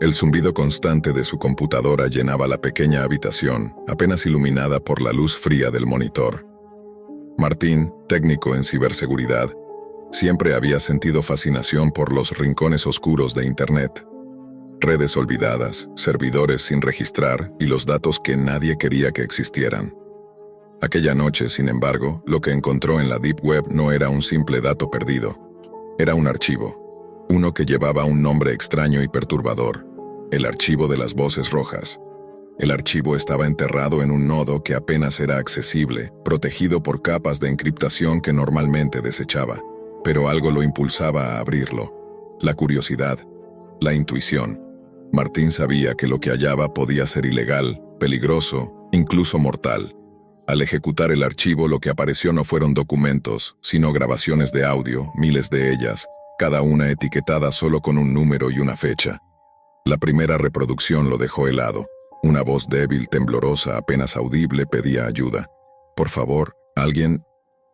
El zumbido constante de su computadora llenaba la pequeña habitación, apenas iluminada por la luz fría del monitor. Martín, técnico en ciberseguridad, siempre había sentido fascinación por los rincones oscuros de Internet. Redes olvidadas, servidores sin registrar y los datos que nadie quería que existieran. Aquella noche, sin embargo, lo que encontró en la Deep Web no era un simple dato perdido. Era un archivo. Uno que llevaba un nombre extraño y perturbador. El archivo de las voces rojas. El archivo estaba enterrado en un nodo que apenas era accesible, protegido por capas de encriptación que normalmente desechaba. Pero algo lo impulsaba a abrirlo. La curiosidad. La intuición. Martín sabía que lo que hallaba podía ser ilegal, peligroso, incluso mortal. Al ejecutar el archivo, lo que apareció no fueron documentos, sino grabaciones de audio, miles de ellas, cada una etiquetada solo con un número y una fecha. La primera reproducción lo dejó helado. Una voz débil, temblorosa, apenas audible, pedía ayuda. «Por favor, alguien».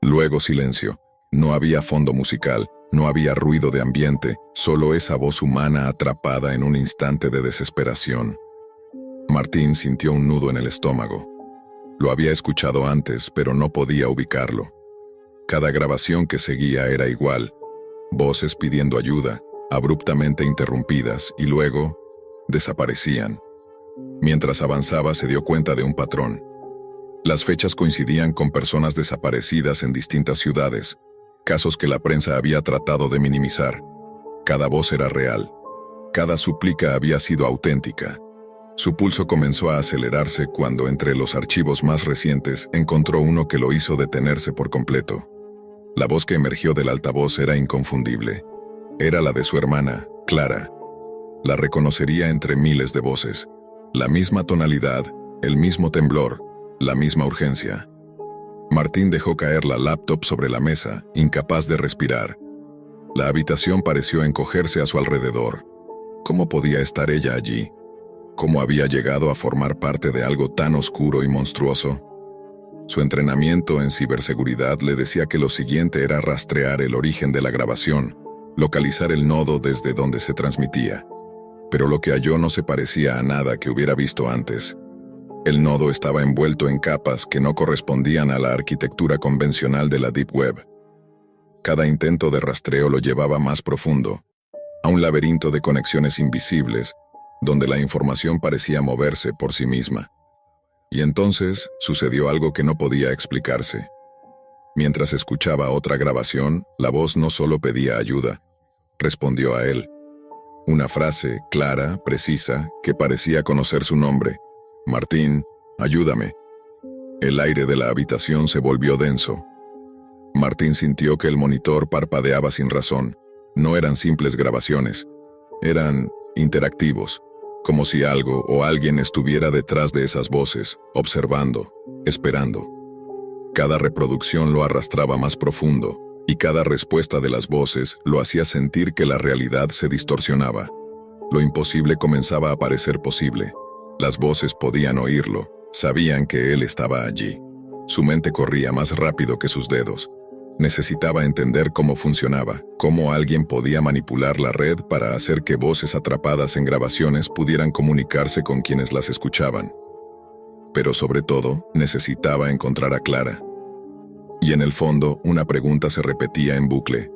Luego silencio. No había fondo musical, no había ruido de ambiente, solo esa voz humana atrapada en un instante de desesperación. Martín sintió un nudo en el estómago. Lo había escuchado antes, pero no podía ubicarlo. Cada grabación que seguía era igual. Voces pidiendo ayuda, abruptamente interrumpidas, y luego desaparecían. Mientras avanzaba se dio cuenta de un patrón. Las fechas coincidían con personas desaparecidas en distintas ciudades, casos que la prensa había tratado de minimizar. Cada voz era real. Cada súplica había sido auténtica. Su pulso comenzó a acelerarse cuando entre los archivos más recientes encontró uno que lo hizo detenerse por completo. La voz que emergió del altavoz era inconfundible. Era la de su hermana, Clara. La reconocería entre miles de voces. La misma tonalidad, el mismo temblor, la misma urgencia. Martín dejó caer la laptop sobre la mesa, incapaz de respirar. La habitación pareció encogerse a su alrededor. ¿Cómo podía estar ella allí? ¿Cómo había llegado a formar parte de algo tan oscuro y monstruoso? Su entrenamiento en ciberseguridad le decía que lo siguiente era rastrear el origen de la grabación, localizar el nodo desde donde se transmitía. Pero lo que halló no se parecía a nada que hubiera visto antes. El nodo estaba envuelto en capas que no correspondían a la arquitectura convencional de la Deep Web. Cada intento de rastreo lo llevaba más profundo, a un laberinto de conexiones invisibles, donde la información parecía moverse por sí misma. Y entonces sucedió algo que no podía explicarse. Mientras escuchaba otra grabación, la voz no solo pedía ayuda, respondió a él. Una frase clara, precisa, que parecía conocer su nombre. «Martín, ayúdame». El aire de la habitación se volvió denso. Martín sintió que el monitor parpadeaba sin razón. No eran simples grabaciones. Eran interactivos, como si algo o alguien estuviera detrás de esas voces, observando, esperando. Cada reproducción lo arrastraba más profundo, y cada respuesta de las voces lo hacía sentir que la realidad se distorsionaba. Lo imposible comenzaba a parecer posible. Las voces podían oírlo, sabían que él estaba allí. Su mente corría más rápido que sus dedos. Necesitaba entender cómo funcionaba, cómo alguien podía manipular la red para hacer que voces atrapadas en grabaciones pudieran comunicarse con quienes las escuchaban. Pero sobre todo, necesitaba encontrar a Clara. Y en el fondo, una pregunta se repetía en bucle.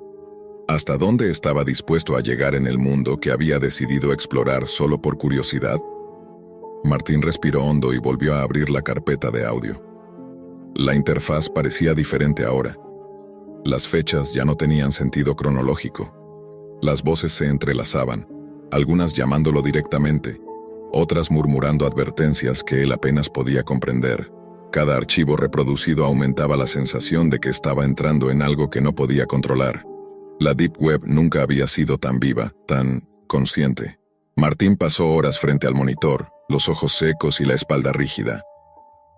¿Hasta dónde estaba dispuesto a llegar en el mundo que había decidido explorar solo por curiosidad? Martín respiró hondo y volvió a abrir la carpeta de audio. La interfaz parecía diferente ahora. Las fechas ya no tenían sentido cronológico. Las voces se entrelazaban, algunas llamándolo directamente, otras murmurando advertencias que él apenas podía comprender. Cada archivo reproducido aumentaba la sensación de que estaba entrando en algo que no podía controlar. La Deep Web nunca había sido tan viva, tan consciente. Martín pasó horas frente al monitor, los ojos secos y la espalda rígida.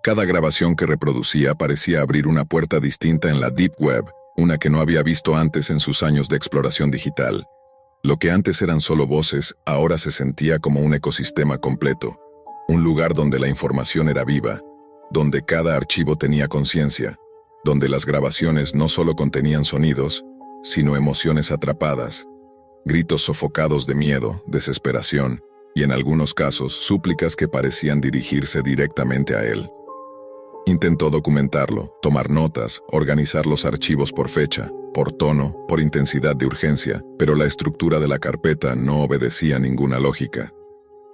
Cada grabación que reproducía parecía abrir una puerta distinta en la Deep Web, una que no había visto antes en sus años de exploración digital. Lo que antes eran solo voces, ahora se sentía como un ecosistema completo, un lugar donde la información era viva, donde cada archivo tenía conciencia, donde las grabaciones no solo contenían sonidos, sino emociones atrapadas, gritos sofocados de miedo, desesperación, y en algunos casos súplicas que parecían dirigirse directamente a él. Intentó documentarlo, tomar notas, organizar los archivos por fecha, por tono, por intensidad de urgencia, pero la estructura de la carpeta no obedecía ninguna lógica.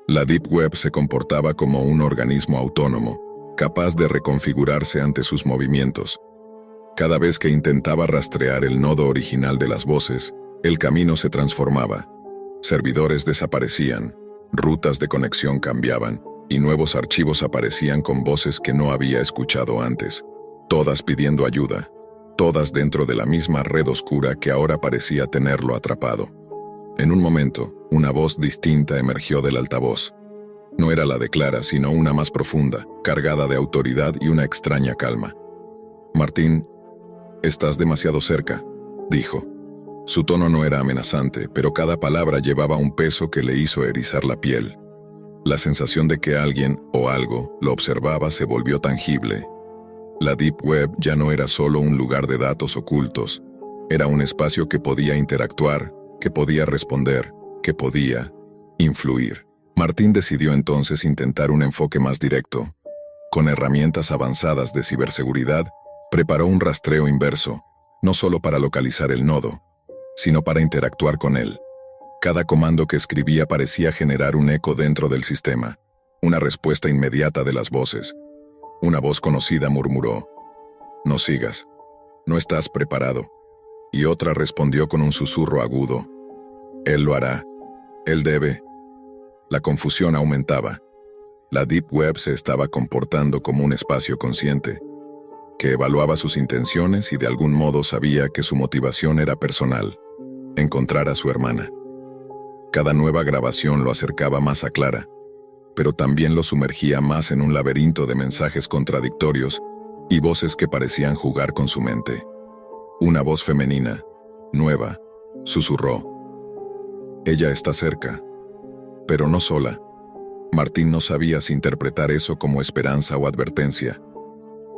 La Deep Web se comportaba como un organismo autónomo, capaz de reconfigurarse ante sus movimientos. Cada vez que intentaba rastrear el nodo original de las voces, el camino se transformaba. Servidores desaparecían, rutas de conexión cambiaban, y nuevos archivos aparecían con voces que no había escuchado antes, todas pidiendo ayuda, todas dentro de la misma red oscura que ahora parecía tenerlo atrapado. En un momento, una voz distinta emergió del altavoz. No era la de Clara, sino una más profunda, cargada de autoridad y una extraña calma. «Martín, estás demasiado cerca», dijo. Su tono no era amenazante, pero cada palabra llevaba un peso que le hizo erizar la piel. La sensación de que alguien o algo lo observaba se volvió tangible. La Deep Web ya no era solo un lugar de datos ocultos, era un espacio que podía interactuar, que podía responder, que podía influir. Martín decidió entonces intentar un enfoque más directo. Con herramientas avanzadas de ciberseguridad, preparó un rastreo inverso, no solo para localizar el nodo, sino para interactuar con él. Cada comando que escribía parecía generar un eco dentro del sistema, una respuesta inmediata de las voces. Una voz conocida murmuró: «No sigas, no estás preparado». Y otra respondió con un susurro agudo: «Él lo hará, él debe». La confusión aumentaba. La Deep Web se estaba comportando como un espacio consciente, que evaluaba sus intenciones y de algún modo sabía que su motivación era personal: encontrar a su hermana. Cada nueva grabación lo acercaba más a Clara, pero también lo sumergía más en un laberinto de mensajes contradictorios y voces que parecían jugar con su mente. Una voz femenina, nueva, susurró: «Ella está cerca». Pero no sola. Martín no sabía si interpretar eso como esperanza o advertencia.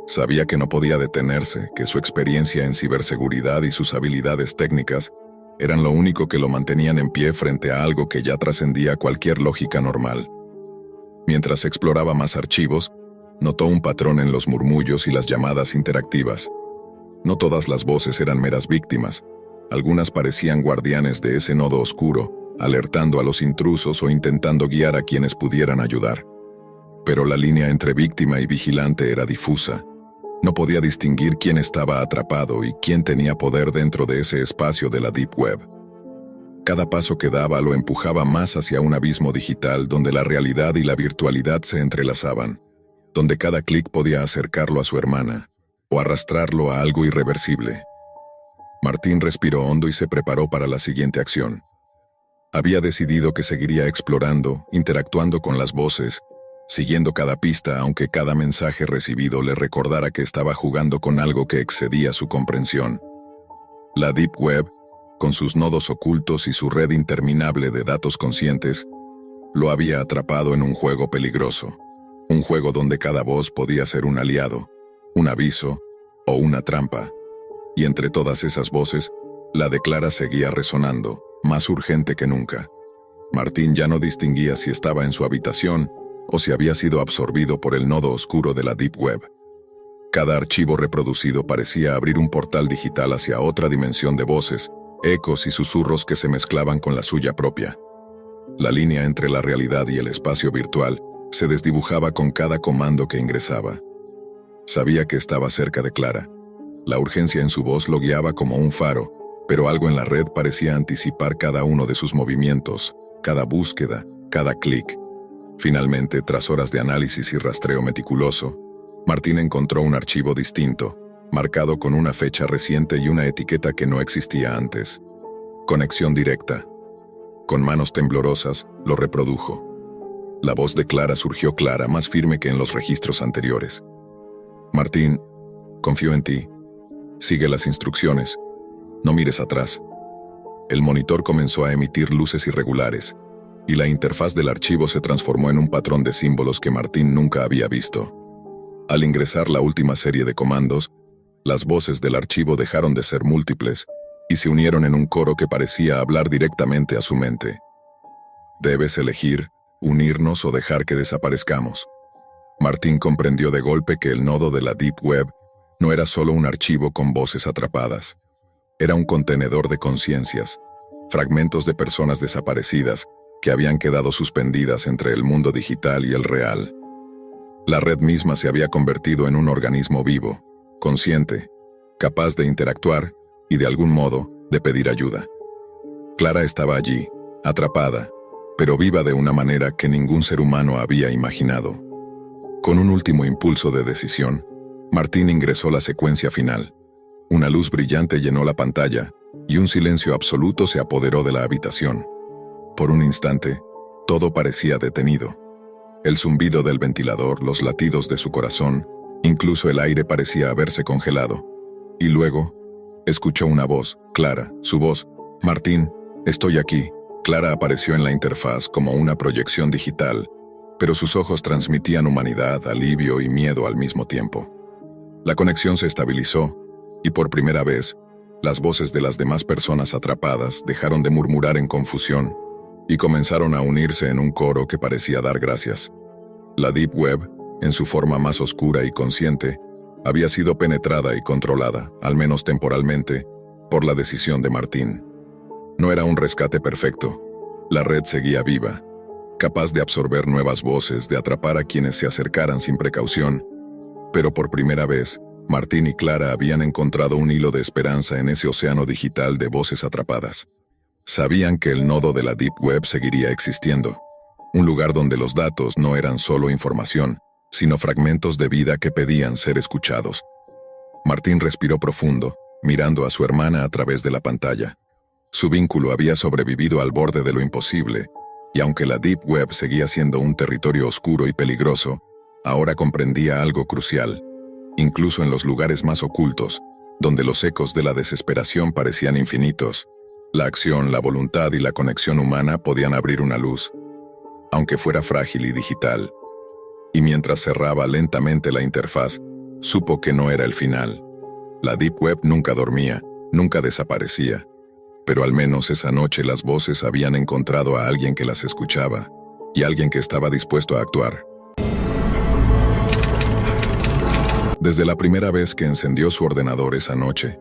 Sabía que no podía detenerse, que su experiencia en ciberseguridad y sus habilidades técnicas eran lo único que lo mantenían en pie frente a algo que ya trascendía cualquier lógica normal. Mientras exploraba más archivos, notó un patrón en los murmullos y las llamadas interactivas. No todas las voces eran meras víctimas, algunas parecían guardianes de ese nodo oscuro, alertando a los intrusos o intentando guiar a quienes pudieran ayudar. Pero la línea entre víctima y vigilante era difusa. No podía distinguir quién estaba atrapado y quién tenía poder dentro de ese espacio de la Deep Web. Cada paso que daba lo empujaba más hacia un abismo digital donde la realidad y la virtualidad se entrelazaban, donde cada clic podía acercarlo a su hermana o arrastrarlo a algo irreversible. Martín respiró hondo y se preparó para la siguiente acción. Había decidido que seguiría explorando, interactuando con las voces, siguiendo cada pista aunque cada mensaje recibido le recordara que estaba jugando con algo que excedía su comprensión. La Deep Web, con sus nodos ocultos y su red interminable de datos conscientes, lo había atrapado en un juego peligroso, un juego donde cada voz podía ser un aliado, un aviso o una trampa. Y entre todas esas voces, la de Clara seguía resonando, más urgente que nunca. Martín ya no distinguía si estaba en su habitación o si había sido absorbido por el nodo oscuro de la Deep Web. Cada archivo reproducido parecía abrir un portal digital hacia otra dimensión de voces, ecos y susurros que se mezclaban con la suya propia. La línea entre la realidad y el espacio virtual se desdibujaba con cada comando que ingresaba. Sabía que estaba cerca de Clara. La urgencia en su voz lo guiaba como un faro, pero algo en la red parecía anticipar cada uno de sus movimientos, cada búsqueda, cada clic. Finalmente, tras horas de análisis y rastreo meticuloso, Martín encontró un archivo distinto, marcado con una fecha reciente y una etiqueta que no existía antes. Conexión directa. Con manos temblorosas, lo reprodujo. La voz de Clara surgió clara, más firme que en los registros anteriores. «Martín, confío en ti. Sigue las instrucciones. No mires atrás». El monitor comenzó a emitir luces irregulares, y la interfaz del archivo se transformó en un patrón de símbolos que Martín nunca había visto. Al ingresar la última serie de comandos, las voces del archivo dejaron de ser múltiples y se unieron en un coro que parecía hablar directamente a su mente. «Debes elegir unirnos o dejar que desaparezcamos. Martín comprendió de golpe que el nodo de la Deep Web no era solo un archivo con voces atrapadas. Era un contenedor de conciencias, fragmentos de personas desaparecidas que habían quedado suspendidas entre el mundo digital y el real. La red misma se había convertido en un organismo vivo, consciente, capaz de interactuar y, de algún modo, de pedir ayuda. Clara estaba allí, atrapada, pero viva de una manera que ningún ser humano había imaginado. Con un último impulso de decisión, Martín ingresó la secuencia final. Una luz brillante llenó la pantalla y un silencio absoluto se apoderó de la habitación. Por un instante, todo parecía detenido. El zumbido del ventilador, los latidos de su corazón, incluso el aire parecía haberse congelado. Y luego, escuchó una voz, Clara, su voz. «Martín, estoy aquí». Clara apareció en la interfaz como una proyección digital, pero sus ojos transmitían humanidad, alivio y miedo al mismo tiempo. La conexión se estabilizó, y por primera vez, las voces de las demás personas atrapadas dejaron de murmurar en confusión y comenzaron a unirse en un coro que parecía dar gracias. La Deep Web, en su forma más oscura y consciente, había sido penetrada y controlada, al menos temporalmente, por la decisión de Martín. No era un rescate perfecto. La red seguía viva, capaz de absorber nuevas voces, de atrapar a quienes se acercaran sin precaución, pero por primera vez, Martín y Clara habían encontrado un hilo de esperanza en ese océano digital de voces atrapadas. Sabían que el nodo de la Deep Web seguiría existiendo, un lugar donde los datos no eran solo información, sino fragmentos de vida que pedían ser escuchados. Martín respiró profundo, mirando a su hermana a través de la pantalla. Su vínculo había sobrevivido al borde de lo imposible, y aunque la Deep Web seguía siendo un territorio oscuro y peligroso, ahora comprendía algo crucial. Incluso en los lugares más ocultos, donde los ecos de la desesperación parecían infinitos, la acción, la voluntad y la conexión humana podían abrir una luz, aunque fuera frágil y digital. Y mientras cerraba lentamente la interfaz, supo que no era el final. La Deep Web nunca dormía, nunca desaparecía, pero al menos esa noche las voces habían encontrado a alguien que las escuchaba, y alguien que estaba dispuesto a actuar. Desde la primera vez que encendió su ordenador esa noche,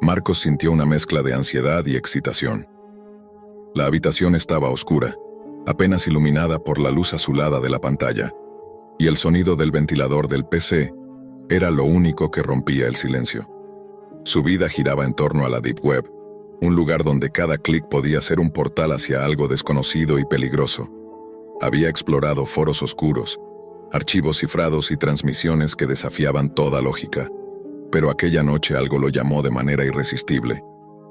Marcos sintió una mezcla de ansiedad y excitación. La habitación estaba oscura, apenas iluminada por la luz azulada de la pantalla, y el sonido del ventilador del PC era lo único que rompía el silencio. Su vida giraba en torno a la Deep Web, un lugar donde cada clic podía ser un portal hacia algo desconocido y peligroso. Había explorado foros oscuros, archivos cifrados y transmisiones que desafiaban toda lógica. Pero aquella noche algo lo llamó de manera irresistible.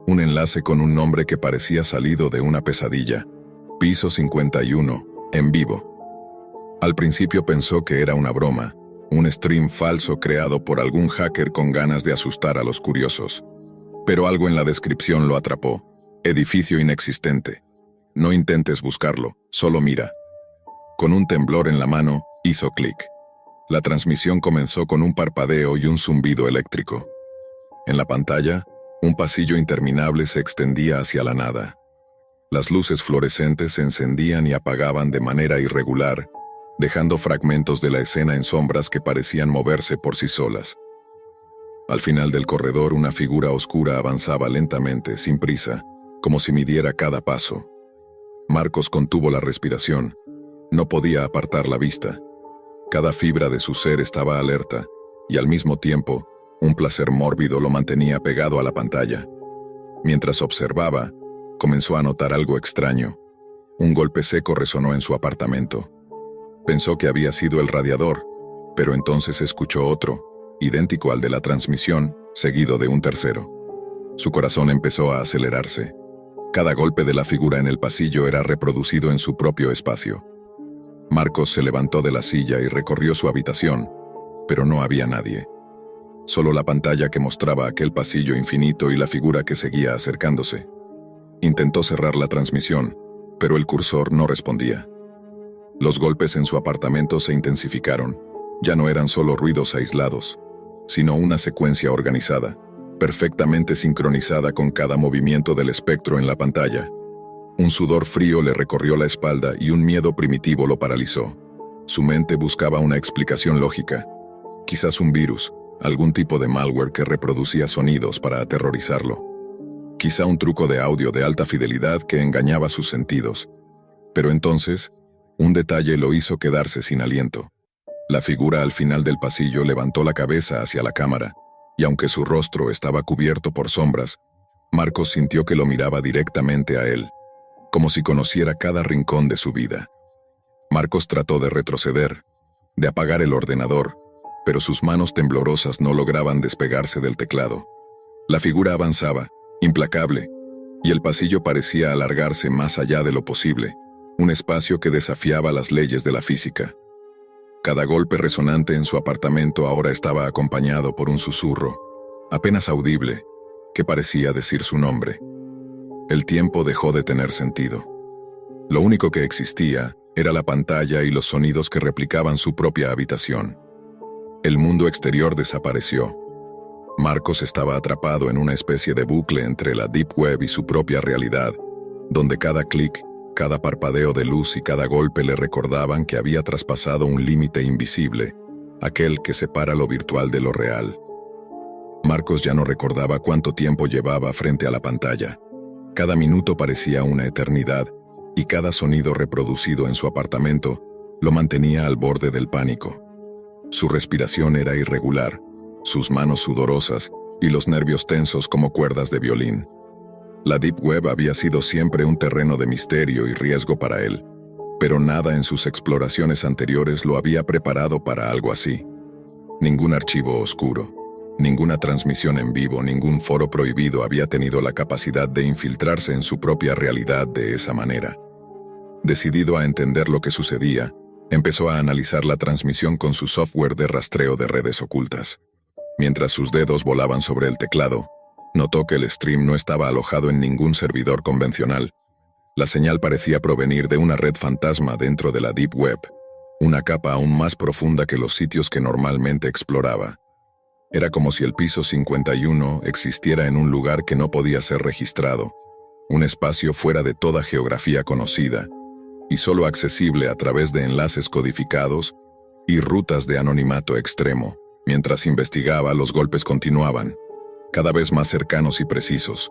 Un enlace con un nombre que parecía salido de una pesadilla. Piso 51, en vivo. Al principio pensó que era una broma, un stream falso creado por algún hacker con ganas de asustar a los curiosos. Pero algo en la descripción lo atrapó. Edificio inexistente. No intentes buscarlo, solo mira. Con un temblor en la mano, hizo clic. La transmisión comenzó con un parpadeo y un zumbido eléctrico. En la pantalla, un pasillo interminable se extendía hacia la nada. Las luces fluorescentes se encendían y apagaban de manera irregular, dejando fragmentos de la escena en sombras que parecían moverse por sí solas. Al final del corredor, una figura oscura avanzaba lentamente, sin prisa, como si midiera cada paso. Marcos contuvo la respiración. No podía apartar la vista. Cada fibra de su ser estaba alerta, y al mismo tiempo, un placer mórbido lo mantenía pegado a la pantalla. Mientras observaba, comenzó a notar algo extraño. Un golpe seco resonó en su apartamento. Pensó que había sido el radiador, pero entonces escuchó otro, idéntico al de la transmisión, seguido de un tercero. Su corazón empezó a acelerarse. Cada golpe de la figura en el pasillo era reproducido en su propio espacio. Marcos se levantó de la silla y recorrió su habitación, pero no había nadie. Solo la pantalla que mostraba aquel pasillo infinito y la figura que seguía acercándose. Intentó cerrar la transmisión, pero el cursor no respondía. Los golpes en su apartamento se intensificaron. Ya no eran solo ruidos aislados, sino una secuencia organizada, perfectamente sincronizada con cada movimiento del espectro en la pantalla. Un sudor frío le recorrió la espalda y un miedo primitivo lo paralizó. Su mente buscaba una explicación lógica. Quizás un virus, algún tipo de malware que reproducía sonidos para aterrorizarlo. Quizá un truco de audio de alta fidelidad que engañaba sus sentidos. Pero entonces, un detalle lo hizo quedarse sin aliento. La figura al final del pasillo levantó la cabeza hacia la cámara, y aunque su rostro estaba cubierto por sombras, Marcos sintió que lo miraba directamente a él, como si conociera cada rincón de su vida. Marcos trató de retroceder, de apagar el ordenador, pero sus manos temblorosas no lograban despegarse del teclado. La figura avanzaba, implacable, y el pasillo parecía alargarse más allá de lo posible, un espacio que desafiaba las leyes de la física. Cada golpe resonante en su apartamento ahora estaba acompañado por un susurro, apenas audible, que parecía decir su nombre. El tiempo dejó de tener sentido. Lo único que existía era la pantalla y los sonidos que replicaban su propia habitación. El mundo exterior desapareció. Marcos estaba atrapado en una especie de bucle entre la Deep Web y su propia realidad, donde cada clic, cada parpadeo de luz y cada golpe le recordaban que había traspasado un límite invisible, aquel que separa lo virtual de lo real. Marcos ya no recordaba cuánto tiempo llevaba frente a la pantalla. Cada minuto parecía una eternidad, y cada sonido reproducido en su apartamento lo mantenía al borde del pánico. Su respiración era irregular, sus manos sudorosas y los nervios tensos como cuerdas de violín. La Deep Web había sido siempre un terreno de misterio y riesgo para él, pero nada en sus exploraciones anteriores lo había preparado para algo así. Ningún archivo oscuro, ninguna transmisión en vivo, ningún foro prohibido había tenido la capacidad de infiltrarse en su propia realidad de esa manera. Decidido a entender lo que sucedía, empezó a analizar la transmisión con su software de rastreo de redes ocultas. Mientras sus dedos volaban sobre el teclado, notó que el stream no estaba alojado en ningún servidor convencional. La señal parecía provenir de una red fantasma dentro de la Deep Web, una capa aún más profunda que los sitios que normalmente exploraba. Era como si el piso 51 existiera en un lugar que no podía ser registrado, un espacio fuera de toda geografía conocida, y solo accesible a través de enlaces codificados y rutas de anonimato extremo. Mientras investigaba, los golpes continuaban, cada vez más cercanos y precisos.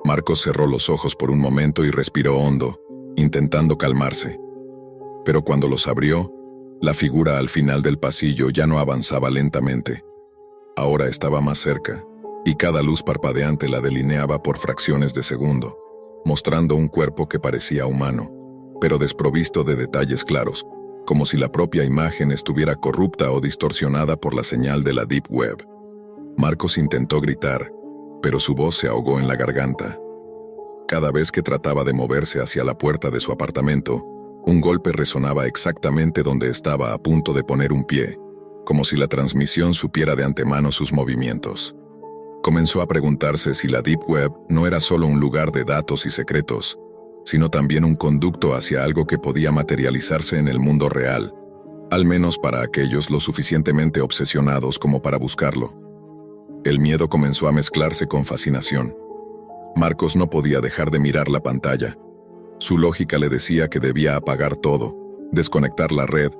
Marcos cerró los ojos por un momento y respiró hondo, intentando calmarse. Pero cuando los abrió, la figura al final del pasillo ya no avanzaba lentamente. Ahora estaba más cerca, y cada luz parpadeante la delineaba por fracciones de segundo, mostrando un cuerpo que parecía humano, pero desprovisto de detalles claros, como si la propia imagen estuviera corrupta o distorsionada por la señal de la Deep Web. Marcos intentó gritar, pero su voz se ahogó en la garganta. Cada vez que trataba de moverse hacia la puerta de su apartamento, un golpe resonaba exactamente donde estaba a punto de poner un pie, como si la transmisión supiera de antemano sus movimientos. Comenzó a preguntarse si la Deep Web no era solo un lugar de datos y secretos, sino también un conducto hacia algo que podía materializarse en el mundo real, al menos para aquellos lo suficientemente obsesionados como para buscarlo. El miedo comenzó a mezclarse con fascinación. Marcos no podía dejar de mirar la pantalla. Su lógica le decía que debía apagar todo, desconectar la red,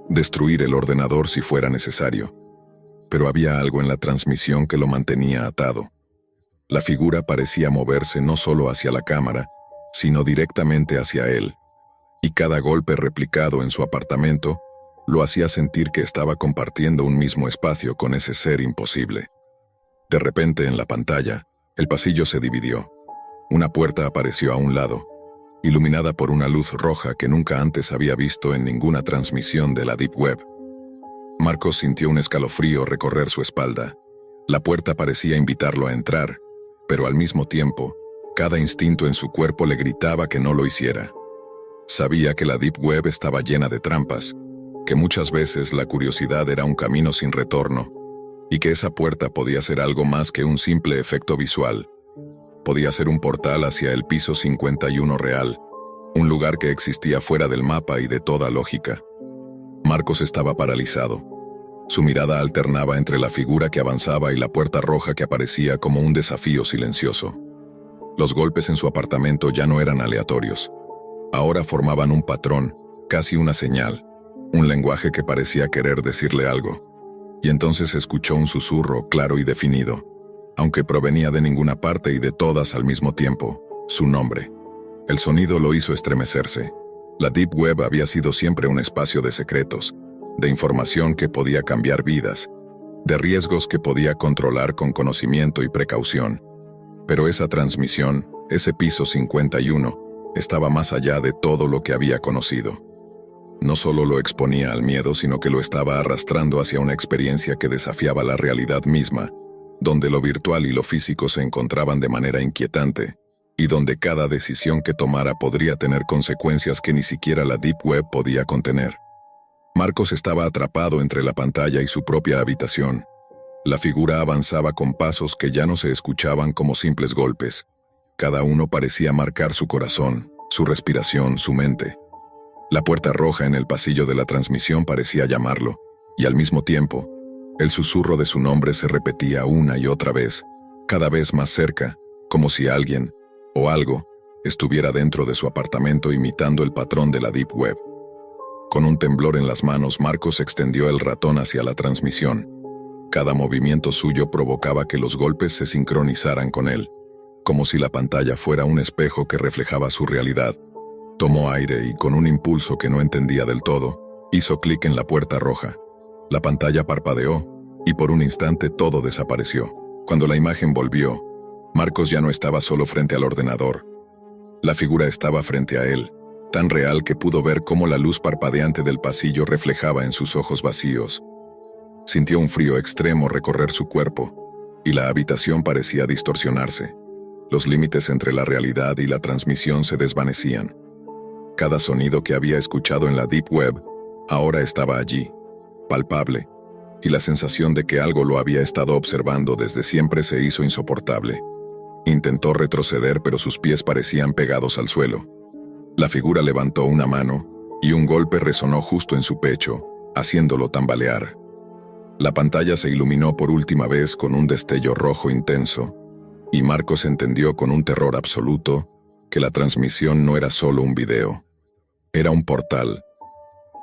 destruir el ordenador si fuera necesario. Pero había algo en la transmisión que lo mantenía atado. La figura parecía moverse no solo hacia la cámara, sino directamente hacia él, y cada golpe replicado en su apartamento lo hacía sentir que estaba compartiendo un mismo espacio con ese ser imposible. De repente, en la pantalla, el pasillo se dividió. Una puerta apareció a un lado, iluminada por una luz roja que nunca antes había visto en ninguna transmisión de la Deep Web. Marcos sintió un escalofrío recorrer su espalda. La puerta parecía invitarlo a entrar, pero al mismo tiempo, cada instinto en su cuerpo le gritaba que no lo hiciera. Sabía que la Deep Web estaba llena de trampas, que muchas veces la curiosidad era un camino sin retorno, y que esa puerta podía ser algo más que un simple efecto visual. Podía ser un portal hacia el piso 51 real, un lugar que existía fuera del mapa y de toda lógica. Marcos estaba paralizado. Su mirada alternaba entre la figura que avanzaba y la puerta roja que aparecía como un desafío silencioso. Los golpes en su apartamento ya no eran aleatorios. Ahora formaban un patrón, casi una señal, un lenguaje que parecía querer decirle algo. Y entonces escuchó un susurro claro y definido, aunque provenía de ninguna parte y de todas al mismo tiempo, su nombre. El sonido lo hizo estremecerse. La Deep Web había sido siempre un espacio de secretos, de información que podía cambiar vidas, de riesgos que podía controlar con conocimiento y precaución. Pero esa transmisión, ese piso 51, estaba más allá de todo lo que había conocido. No solo lo exponía al miedo, sino que lo estaba arrastrando hacia una experiencia que desafiaba la realidad misma, donde lo virtual y lo físico se encontraban de manera inquietante, y donde cada decisión que tomara podría tener consecuencias que ni siquiera la Deep Web podía contener. Marcos estaba atrapado entre la pantalla y su propia habitación. La figura avanzaba con pasos que ya no se escuchaban como simples golpes. Cada uno parecía marcar su corazón, su respiración, su mente. La puerta roja en el pasillo de la transmisión parecía llamarlo, y al mismo tiempo, el susurro de su nombre se repetía una y otra vez, cada vez más cerca, como si alguien, o algo, estuviera dentro de su apartamento imitando el patrón de la Deep Web. Con un temblor en las manos, Marcos extendió el ratón hacia la transmisión. Cada movimiento suyo provocaba que los golpes se sincronizaran con él, como si la pantalla fuera un espejo que reflejaba su realidad. Tomó aire y, con un impulso que no entendía del todo, hizo clic en la puerta roja. La pantalla parpadeó, y por un instante todo desapareció. Cuando la imagen volvió, Marcos ya no estaba solo frente al ordenador. La figura estaba frente a él, tan real que pudo ver cómo la luz parpadeante del pasillo reflejaba en sus ojos vacíos. Sintió un frío extremo recorrer su cuerpo, y la habitación parecía distorsionarse. Los límites entre la realidad y la transmisión se desvanecían. Cada sonido que había escuchado en la Deep Web ahora estaba allí, palpable, y la sensación de que algo lo había estado observando desde siempre se hizo insoportable. Intentó retroceder, pero sus pies parecían pegados al suelo. La figura levantó una mano, y un golpe resonó justo en su pecho, haciéndolo tambalear. La pantalla se iluminó por última vez con un destello rojo intenso, y Marcos entendió con un terror absoluto que la transmisión no era solo un video. Era un portal.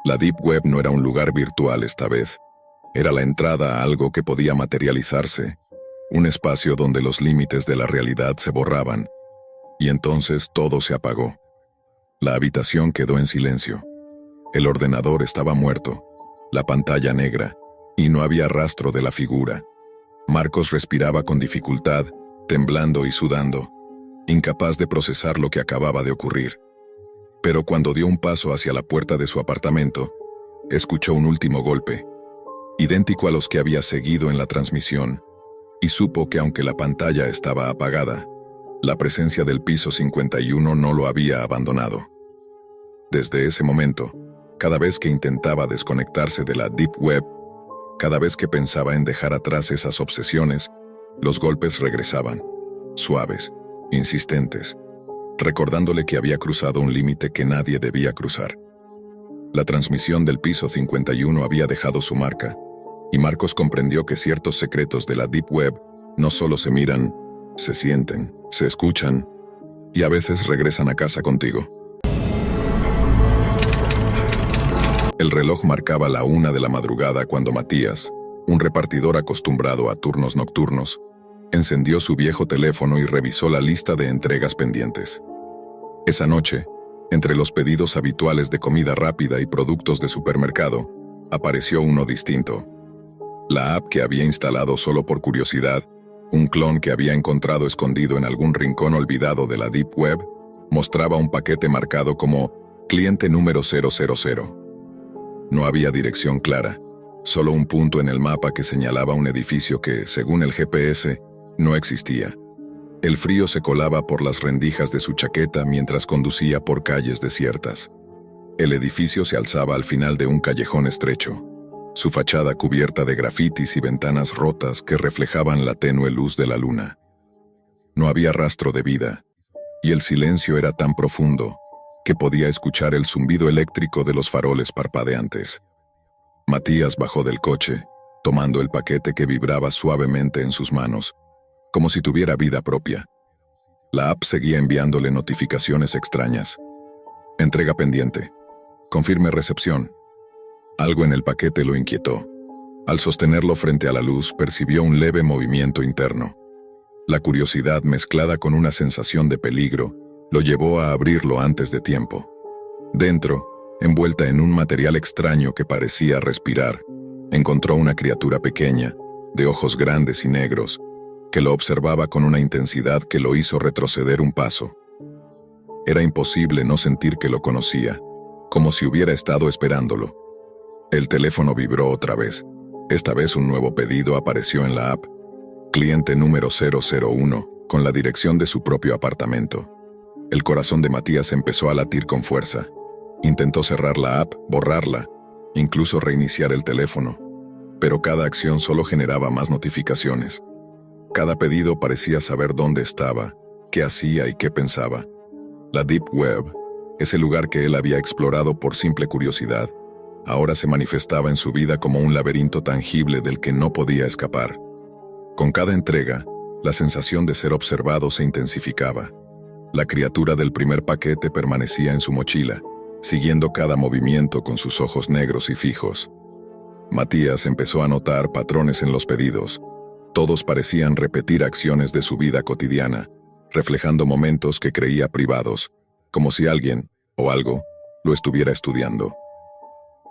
La Deep Web no era un lugar virtual esta vez. Era la entrada a algo que podía materializarse, un espacio donde los límites de la realidad se borraban, y entonces todo se apagó. La habitación quedó en silencio. El ordenador estaba muerto, la pantalla negra, y no había rastro de la figura. Marcos respiraba con dificultad, temblando y sudando, incapaz de procesar lo que acababa de ocurrir. Pero cuando dio un paso hacia la puerta de su apartamento, escuchó un último golpe, idéntico a los que había seguido en la transmisión, y supo que aunque la pantalla estaba apagada, la presencia del piso 51 no lo había abandonado. Desde ese momento, cada vez que intentaba desconectarse de la Deep Web, cada vez que pensaba en dejar atrás esas obsesiones, los golpes regresaban, suaves, insistentes, recordándole que había cruzado un límite que nadie debía cruzar. La transmisión del piso 51 había dejado su marca, y Marcos comprendió que ciertos secretos de la Deep Web no solo se miran, se sienten, se escuchan, y a veces regresan a casa contigo. El reloj marcaba la 1 de la madrugada cuando Matías, un repartidor acostumbrado a turnos nocturnos, encendió su viejo teléfono y revisó la lista de entregas pendientes. Esa noche, entre los pedidos habituales de comida rápida y productos de supermercado, apareció uno distinto. La app que había instalado solo por curiosidad, un clon que había encontrado escondido en algún rincón olvidado de la Deep Web, mostraba un paquete marcado como cliente número 000. No había dirección clara, solo un punto en el mapa que señalaba un edificio que, según el GPS, no existía. El frío se colaba por las rendijas de su chaqueta mientras conducía por calles desiertas. El edificio se alzaba al final de un callejón estrecho, su fachada cubierta de grafitis y ventanas rotas que reflejaban la tenue luz de la luna. No había rastro de vida, y el silencio era tan profundo que podía escuchar el zumbido eléctrico de los faroles parpadeantes. Matías bajó del coche, tomando el paquete que vibraba suavemente en sus manos, como si tuviera vida propia. La app seguía enviándole notificaciones extrañas. Entrega pendiente. Confirme recepción. Algo en el paquete lo inquietó. Al sostenerlo frente a la luz, percibió un leve movimiento interno. La curiosidad, mezclada con una sensación de peligro, lo llevó a abrirlo antes de tiempo. Dentro, envuelta en un material extraño que parecía respirar, encontró una criatura pequeña, de ojos grandes y negros, que lo observaba con una intensidad que lo hizo retroceder un paso. Era imposible no sentir que lo conocía, como si hubiera estado esperándolo. El teléfono vibró otra vez. Esta vez un nuevo pedido apareció en la app. Cliente número 001, con la dirección de su propio apartamento. El corazón de Matías empezó a latir con fuerza. Intentó cerrar la app, borrarla, incluso reiniciar el teléfono. Pero cada acción solo generaba más notificaciones. Cada pedido parecía saber dónde estaba, qué hacía y qué pensaba. La Deep Web, ese lugar que él había explorado por simple curiosidad, ahora se manifestaba en su vida como un laberinto tangible del que no podía escapar. Con cada entrega, la sensación de ser observado se intensificaba. La criatura del primer paquete permanecía en su mochila, siguiendo cada movimiento con sus ojos negros y fijos. Matías empezó a notar patrones en los pedidos. Todos parecían repetir acciones de su vida cotidiana, reflejando momentos que creía privados, como si alguien, o algo, lo estuviera estudiando.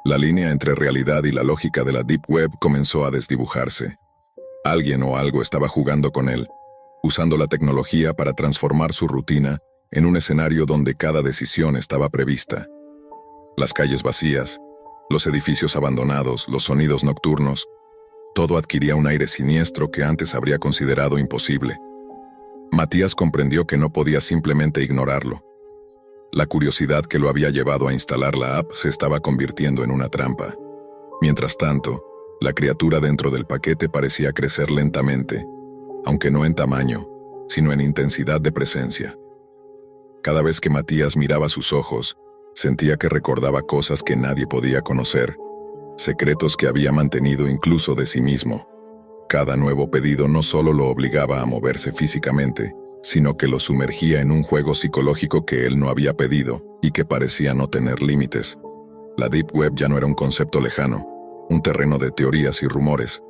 La línea entre realidad y la lógica de la Deep Web comenzó a desdibujarse. Alguien o algo estaba jugando con él, usando la tecnología para transformar su rutina en un escenario donde cada decisión estaba prevista. Las calles vacías, los edificios abandonados, los sonidos nocturnos, todo adquiría un aire siniestro que antes habría considerado imposible. Matías comprendió que no podía simplemente ignorarlo. La curiosidad que lo había llevado a instalar la app se estaba convirtiendo en una trampa. Mientras tanto, la criatura dentro del paquete parecía crecer lentamente, aunque no en tamaño, sino en intensidad de presencia. Cada vez que Matías miraba sus ojos, sentía que recordaba cosas que nadie podía conocer, secretos que había mantenido incluso de sí mismo. Cada nuevo pedido no solo lo obligaba a moverse físicamente, sino que lo sumergía en un juego psicológico que él no había pedido y que parecía no tener límites. La Deep Web ya no era un concepto lejano, un terreno de teorías y rumores.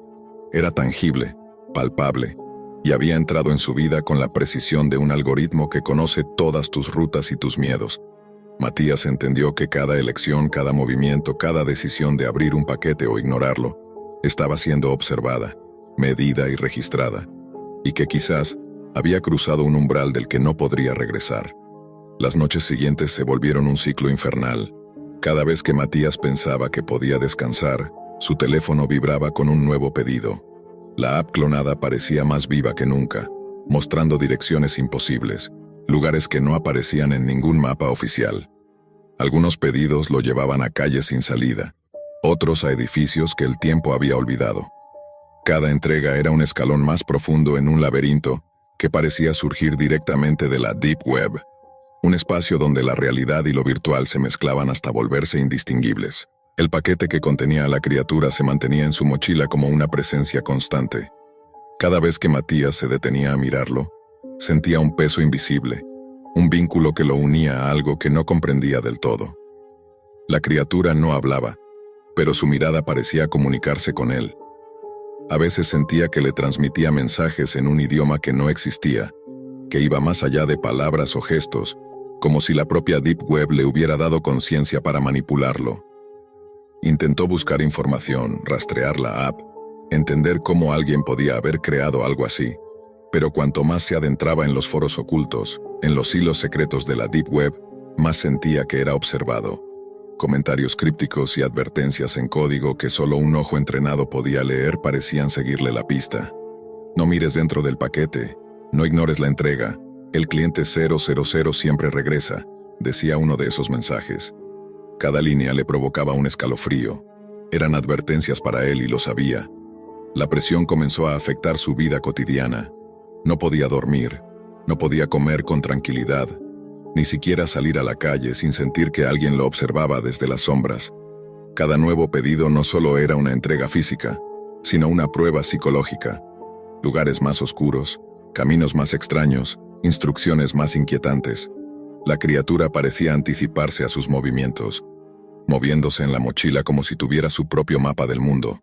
Era tangible, palpable, y había entrado en su vida con la precisión de un algoritmo que conoce todas tus rutas y tus miedos. Matías entendió que cada elección, cada movimiento, cada decisión de abrir un paquete o ignorarlo, estaba siendo observada, medida y registrada, y que quizás había cruzado un umbral del que no podría regresar. Las noches siguientes se volvieron un ciclo infernal. Cada vez que Matías pensaba que podía descansar, su teléfono vibraba con un nuevo pedido. La app clonada parecía más viva que nunca, mostrando direcciones imposibles, lugares que no aparecían en ningún mapa oficial. Algunos pedidos lo llevaban a calles sin salida, otros a edificios que el tiempo había olvidado. Cada entrega era un escalón más profundo en un laberinto que parecía surgir directamente de la Deep Web, un espacio donde la realidad y lo virtual se mezclaban hasta volverse indistinguibles. El paquete que contenía a la criatura se mantenía en su mochila como una presencia constante. Cada vez que Matías se detenía a mirarlo, sentía un peso invisible, un vínculo que lo unía a algo que no comprendía del todo. La criatura no hablaba, pero su mirada parecía comunicarse con él. A veces sentía que le transmitía mensajes en un idioma que no existía, que iba más allá de palabras o gestos, como si la propia Deep Web le hubiera dado conciencia para manipularlo. Intentó buscar información, rastrear la app, entender cómo alguien podía haber creado algo así, pero cuanto más se adentraba en los foros ocultos, en los hilos secretos de la Deep Web, más sentía que era observado. Comentarios crípticos y advertencias en código que solo un ojo entrenado podía leer parecían seguirle la pista. No mires dentro del paquete, no ignores la entrega, el cliente 000 siempre regresa, decía uno de esos mensajes. Cada línea le provocaba un escalofrío. Eran advertencias para él y lo sabía. La presión comenzó a afectar su vida cotidiana. No podía dormir, no podía comer con tranquilidad, ni siquiera salir a la calle sin sentir que alguien lo observaba desde las sombras. Cada nuevo pedido no solo era una entrega física, sino una prueba psicológica. Lugares más oscuros, caminos más extraños, instrucciones más inquietantes. La criatura parecía anticiparse a sus movimientos, moviéndose en la mochila como si tuviera su propio mapa del mundo,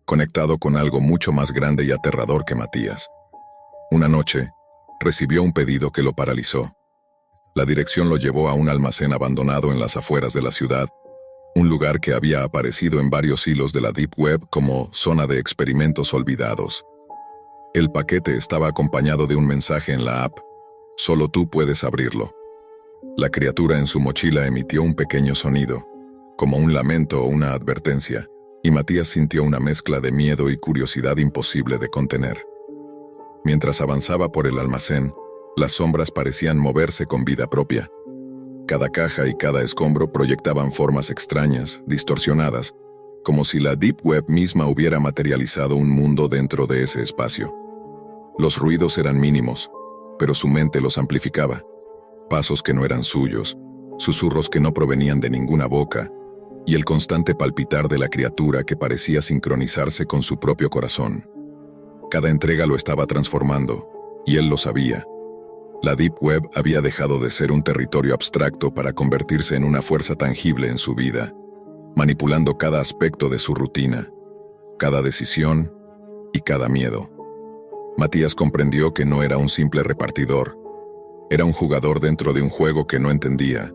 conectado con algo mucho más grande y aterrador que Matías. Una noche, recibió un pedido que lo paralizó. La dirección lo llevó a un almacén abandonado en las afueras de la ciudad, un lugar que había aparecido en varios hilos de la Deep Web como zona de experimentos olvidados. El paquete estaba acompañado de un mensaje en la app: solo tú puedes abrirlo. La criatura en su mochila emitió un pequeño sonido, como un lamento o una advertencia, y Matías sintió una mezcla de miedo y curiosidad imposible de contener. Mientras avanzaba por el almacén, las sombras parecían moverse con vida propia. Cada caja y cada escombro proyectaban formas extrañas, distorsionadas, como si la Deep Web misma hubiera materializado un mundo dentro de ese espacio. Los ruidos eran mínimos, pero su mente los amplificaba. Pasos que no eran suyos, susurros que no provenían de ninguna boca, y el constante palpitar de la criatura que parecía sincronizarse con su propio corazón. Cada entrega lo estaba transformando, y él lo sabía. La Deep Web había dejado de ser un territorio abstracto para convertirse en una fuerza tangible en su vida, manipulando cada aspecto de su rutina, cada decisión y cada miedo. Matías comprendió que no era un simple repartidor, era un jugador dentro de un juego que no entendía,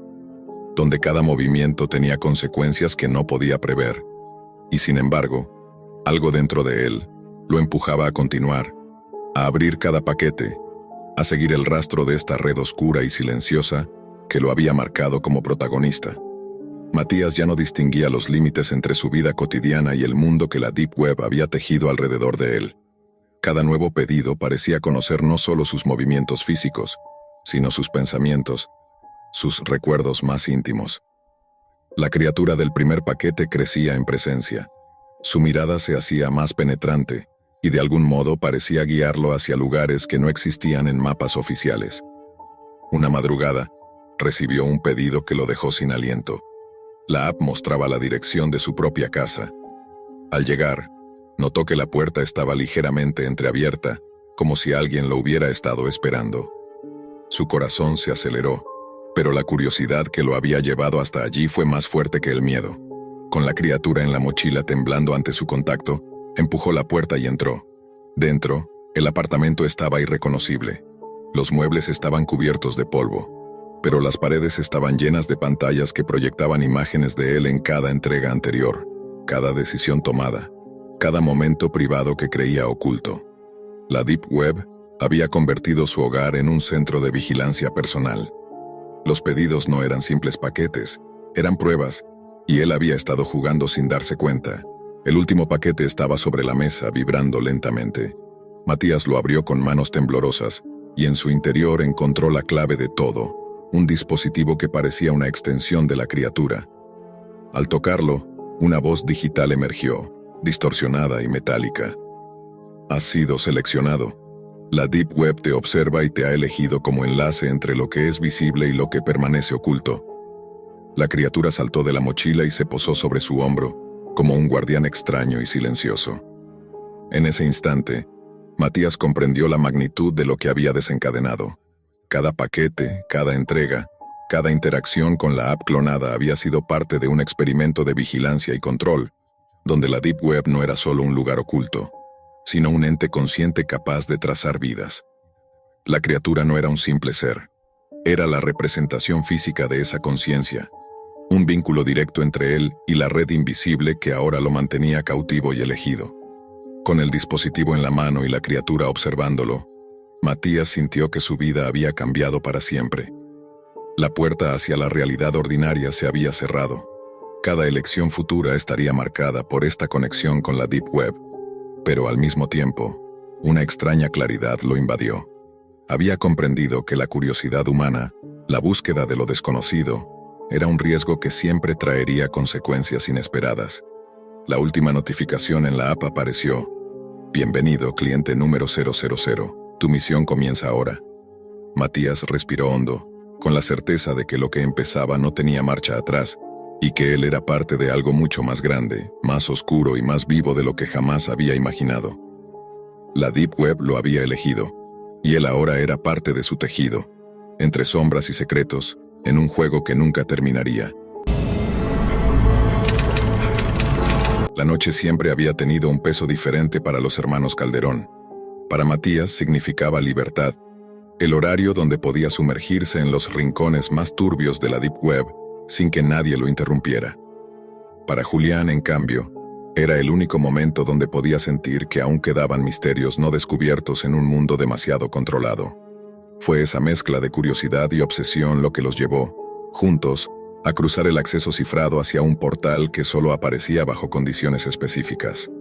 donde cada movimiento tenía consecuencias que no podía prever, y sin embargo, algo dentro de él lo empujaba a continuar, a abrir cada paquete, a seguir el rastro de esta red oscura y silenciosa que lo había marcado como protagonista. Matías ya no distinguía los límites entre su vida cotidiana y el mundo que la Deep Web había tejido alrededor de él. Cada nuevo pedido parecía conocer no solo sus movimientos físicos, sino sus pensamientos, sus recuerdos más íntimos. La criatura del primer paquete crecía en presencia. Su mirada se hacía más penetrante, y de algún modo parecía guiarlo hacia lugares que no existían en mapas oficiales. Una madrugada, recibió un pedido que lo dejó sin aliento. La app mostraba la dirección de su propia casa. Al llegar, notó que la puerta estaba ligeramente entreabierta, como si alguien lo hubiera estado esperando. Su corazón se aceleró, pero la curiosidad que lo había llevado hasta allí fue más fuerte que el miedo. Con la criatura en la mochila temblando ante su contacto, empujó la puerta y entró. Dentro, el apartamento estaba irreconocible. Los muebles estaban cubiertos de polvo, pero las paredes estaban llenas de pantallas que proyectaban imágenes de él en cada entrega anterior, cada decisión tomada, cada momento privado que creía oculto. La Deep Web había convertido su hogar en un centro de vigilancia personal. Los pedidos no eran simples paquetes, eran pruebas, y él había estado jugando sin darse cuenta. El último paquete estaba sobre la mesa, vibrando lentamente. Matías lo abrió con manos temblorosas, y en su interior encontró la clave de todo, un dispositivo que parecía una extensión de la criatura. Al tocarlo, una voz digital emergió, distorsionada y metálica. Has sido seleccionado. La Deep Web te observa y te ha elegido como enlace entre lo que es visible y lo que permanece oculto. La criatura saltó de la mochila y se posó sobre su hombro, como un guardián extraño y silencioso. En ese instante, Matías comprendió la magnitud de lo que había desencadenado. Cada paquete, cada entrega, cada interacción con la app clonada había sido parte de un experimento de vigilancia y control, donde la Deep Web no era solo un lugar oculto, sino un ente consciente capaz de trazar vidas. La criatura no era un simple ser, era la representación física de esa conciencia, un vínculo directo entre él y la red invisible que ahora lo mantenía cautivo y elegido. Con el dispositivo en la mano y la criatura observándolo, Matías sintió que su vida había cambiado para siempre. La puerta hacia la realidad ordinaria se había cerrado. Cada elección futura estaría marcada por esta conexión con la Deep Web, pero al mismo tiempo, una extraña claridad lo invadió. Había comprendido que la curiosidad humana, la búsqueda de lo desconocido, era un riesgo que siempre traería consecuencias inesperadas. La última notificación en la app apareció. Bienvenido, cliente número 000. Tu misión comienza ahora. Matías respiró hondo, con la certeza de que lo que empezaba no tenía marcha atrás, y que él era parte de algo mucho más grande, más oscuro y más vivo de lo que jamás había imaginado. La Deep Web lo había elegido, y él ahora era parte de su tejido, entre sombras y secretos, en un juego que nunca terminaría. La noche siempre había tenido un peso diferente para los hermanos Calderón. Para Matías significaba libertad, el horario donde podía sumergirse en los rincones más turbios de la Deep Web sin que nadie lo interrumpiera. Para Julián, en cambio, era el único momento donde podía sentir que aún quedaban misterios no descubiertos en un mundo demasiado controlado. Fue esa mezcla de curiosidad y obsesión lo que los llevó, juntos, a cruzar el acceso cifrado hacia un portal que solo aparecía bajo condiciones específicas.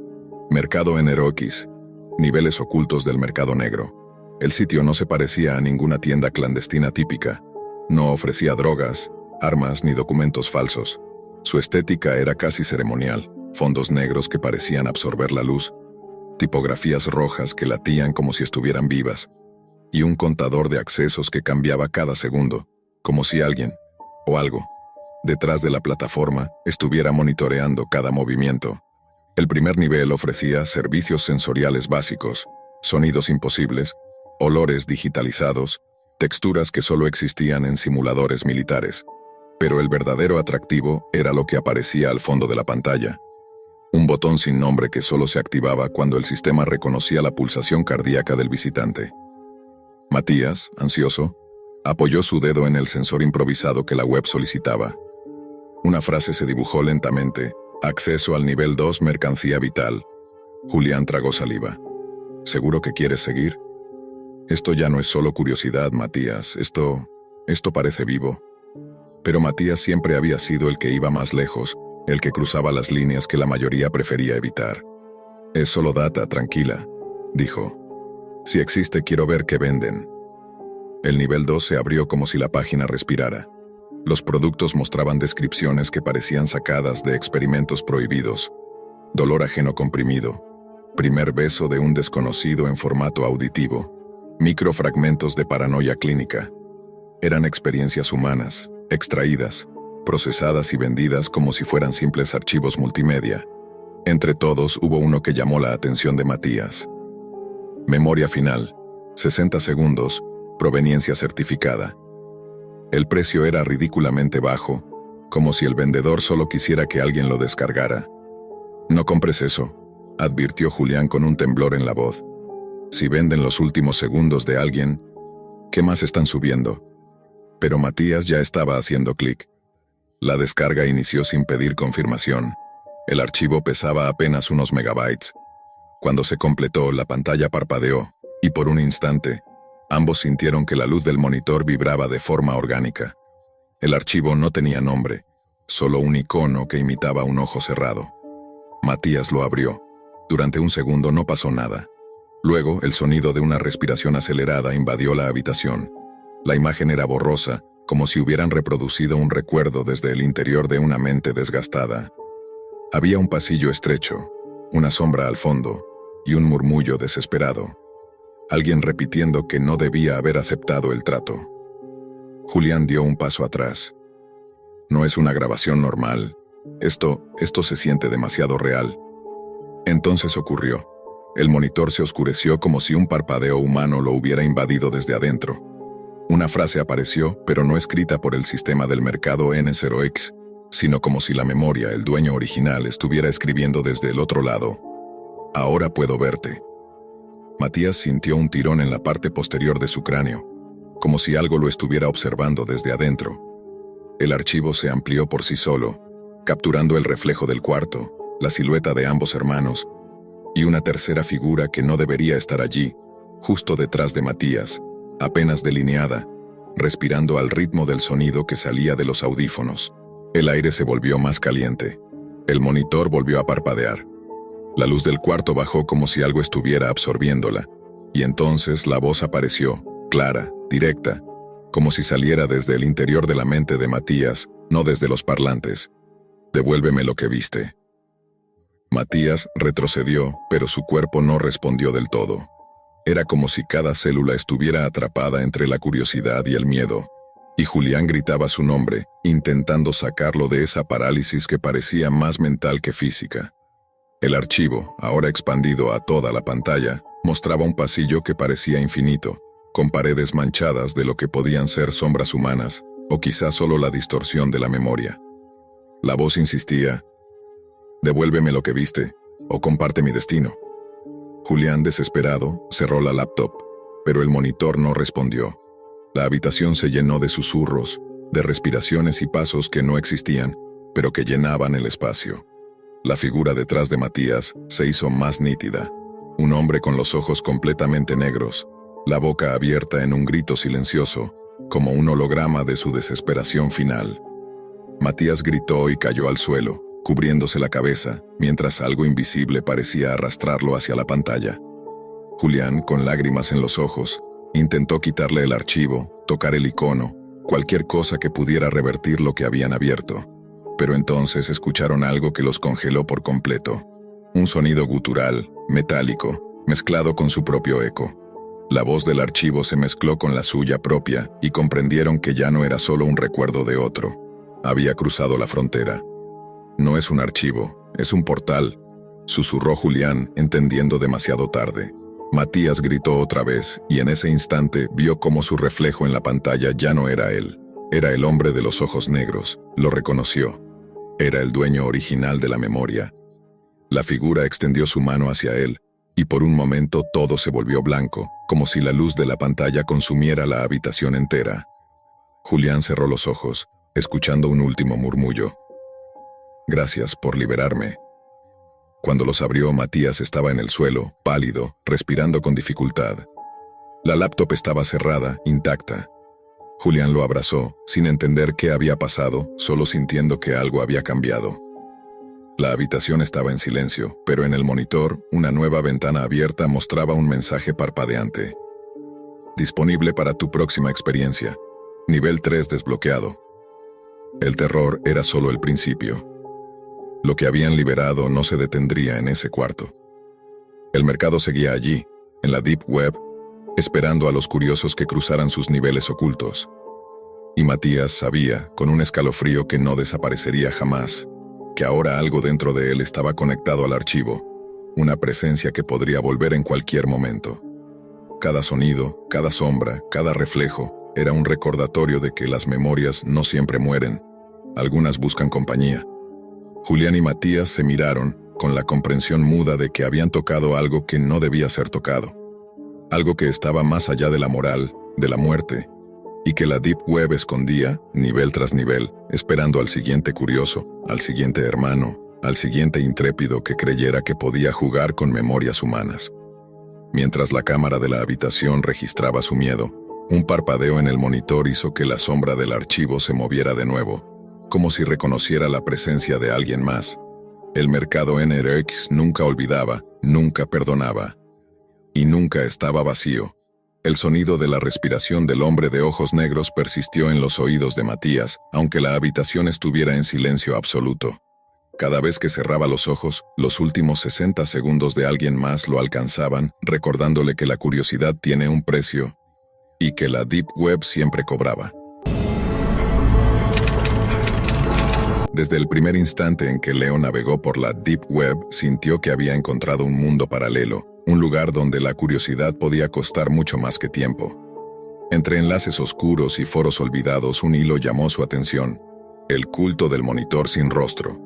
Mercado en Heroics, niveles ocultos del mercado negro. El sitio no se parecía a ninguna tienda clandestina típica. No ofrecía drogas, armas ni documentos falsos. Su estética era casi ceremonial, fondos negros que parecían absorber la luz, tipografías rojas que latían como si estuvieran vivas, y un contador de accesos que cambiaba cada segundo, como si alguien, o algo, detrás de la plataforma, estuviera monitoreando cada movimiento. El primer nivel ofrecía servicios sensoriales básicos, sonidos imposibles, olores digitalizados, texturas que solo existían en simuladores militares. Pero el verdadero atractivo era lo que aparecía al fondo de la pantalla. Un botón sin nombre que solo se activaba cuando el sistema reconocía la pulsación cardíaca del visitante. Matías, ansioso, apoyó su dedo en el sensor improvisado que la web solicitaba. Una frase se dibujó lentamente: acceso al nivel 2, mercancía vital. Julián tragó saliva. ¿Seguro que quieres seguir? Esto ya no es solo curiosidad, Matías. Esto parece vivo. Pero Matías siempre había sido el que iba más lejos, el que cruzaba las líneas que la mayoría prefería evitar. Es solo data, tranquila, dijo. Si existe, quiero ver qué venden. El nivel 2 se abrió como si la página respirara. Los productos mostraban descripciones que parecían sacadas de experimentos prohibidos. Dolor ajeno comprimido. Primer beso de un desconocido en formato auditivo. Microfragmentos de paranoia clínica. Eran experiencias humanas, extraídas, procesadas y vendidas como si fueran simples archivos multimedia. Entre todos hubo uno que llamó la atención de Matías. Memoria final, 60 segundos, proveniencia certificada. El precio era ridículamente bajo, como si el vendedor solo quisiera que alguien lo descargara. No compres eso, advirtió Julián con un temblor en la voz. Si venden los últimos segundos de alguien, ¿qué más están subiendo? Pero Matías ya estaba haciendo clic. La descarga inició sin pedir confirmación. El archivo pesaba apenas unos megabytes. Cuando se completó, la pantalla parpadeó, y por un instante, ambos sintieron que la luz del monitor vibraba de forma orgánica. El archivo no tenía nombre, solo un icono que imitaba un ojo cerrado. Matías lo abrió. Durante un segundo no pasó nada. Luego, el sonido de una respiración acelerada invadió la habitación. La imagen era borrosa, como si hubieran reproducido un recuerdo desde el interior de una mente desgastada. Había un pasillo estrecho, una sombra al fondo, y un murmullo desesperado. Alguien repitiendo que no debía haber aceptado el trato. Julián dio un paso atrás. No es una grabación normal. Esto se siente demasiado real. Entonces ocurrió. El monitor se oscureció como si un parpadeo humano lo hubiera invadido desde adentro. Una frase apareció, pero no escrita por el sistema del mercado N0X, sino como si la memoria, el dueño original, estuviera escribiendo desde el otro lado. Ahora puedo verte. Matías sintió un tirón en la parte posterior de su cráneo, como si algo lo estuviera observando desde adentro. El archivo se amplió por sí solo, capturando el reflejo del cuarto, la silueta de ambos hermanos, y una tercera figura que no debería estar allí, justo detrás de Matías, apenas delineada, respirando al ritmo del sonido que salía de los audífonos. El aire se volvió más caliente. El monitor volvió a parpadear. La luz del cuarto bajó como si algo estuviera absorbiéndola, y entonces la voz apareció, clara, directa, como si saliera desde el interior de la mente de Matías, no desde los parlantes. «Devuélveme lo que viste». Matías retrocedió, pero su cuerpo no respondió del todo. Era como si cada célula estuviera atrapada entre la curiosidad y el miedo. Y Julián gritaba su nombre, intentando sacarlo de esa parálisis que parecía más mental que física. El archivo, ahora expandido a toda la pantalla, mostraba un pasillo que parecía infinito, con paredes manchadas de lo que podían ser sombras humanas, o quizás solo la distorsión de la memoria. La voz insistía: «Devuélveme lo que viste, o comparte mi destino». Julián, desesperado, cerró la laptop, pero el monitor no respondió. La habitación se llenó de susurros, de respiraciones y pasos que no existían, pero que llenaban el espacio. La figura detrás de Matías se hizo más nítida. Un hombre con los ojos completamente negros, la boca abierta en un grito silencioso, como un holograma de su desesperación final. Matías gritó y cayó al suelo, cubriéndose la cabeza, mientras algo invisible parecía arrastrarlo hacia la pantalla. Julián, con lágrimas en los ojos, intentó quitarle el archivo, tocar el icono, cualquier cosa que pudiera revertir lo que habían abierto. Pero entonces escucharon algo que los congeló por completo. Un sonido gutural, metálico, mezclado con su propio eco. La voz del archivo se mezcló con la suya propia y comprendieron que ya no era solo un recuerdo de otro. Había cruzado la frontera. «No es un archivo, es un portal», susurró Julián, entendiendo demasiado tarde. Matías gritó otra vez, y en ese instante vio cómo su reflejo en la pantalla ya no era él. Era el hombre de los ojos negros. Lo reconoció. Era el dueño original de la memoria. La figura extendió su mano hacia él, y por un momento todo se volvió blanco, como si la luz de la pantalla consumiera la habitación entera. Julián cerró los ojos, escuchando un último murmullo. «Gracias por liberarme». Cuando los abrió, Matías estaba en el suelo, pálido, respirando con dificultad. La laptop estaba cerrada, intacta. Julián lo abrazó, sin entender qué había pasado, solo sintiendo que algo había cambiado. La habitación estaba en silencio, pero en el monitor, una nueva ventana abierta mostraba un mensaje parpadeante. «Disponible para tu próxima experiencia. Nivel 3 desbloqueado». El terror era solo el principio. Lo que habían liberado no se detendría en ese cuarto. El mercado seguía allí, en la Deep Web, esperando a los curiosos que cruzaran sus niveles ocultos. Y Matías sabía, con un escalofrío que no desaparecería jamás, que ahora algo dentro de él estaba conectado al archivo, una presencia que podría volver en cualquier momento. Cada sonido, cada sombra, cada reflejo, era un recordatorio de que las memorias no siempre mueren, algunas buscan compañía. Julián y Matías se miraron, con la comprensión muda de que habían tocado algo que no debía ser tocado. Algo que estaba más allá de la moral, de la muerte, y que la Deep Web escondía, nivel tras nivel, esperando al siguiente curioso, al siguiente hermano, al siguiente intrépido que creyera que podía jugar con memorias humanas. Mientras la cámara de la habitación registraba su miedo, un parpadeo en el monitor hizo que la sombra del archivo se moviera de nuevo, como si reconociera la presencia de alguien más. El mercado NRX nunca olvidaba, nunca perdonaba. Y nunca estaba vacío. El sonido de la respiración del hombre de ojos negros persistió en los oídos de Matías, aunque la habitación estuviera en silencio absoluto. Cada vez que cerraba los ojos, los últimos 60 segundos de alguien más lo alcanzaban, recordándole que la curiosidad tiene un precio, y que la Deep Web siempre cobraba. Desde el primer instante en que Leo navegó por la Deep Web, sintió que había encontrado un mundo paralelo, un lugar donde la curiosidad podía costar mucho más que tiempo. Entre enlaces oscuros y foros olvidados, un hilo llamó su atención: el culto del monitor sin rostro.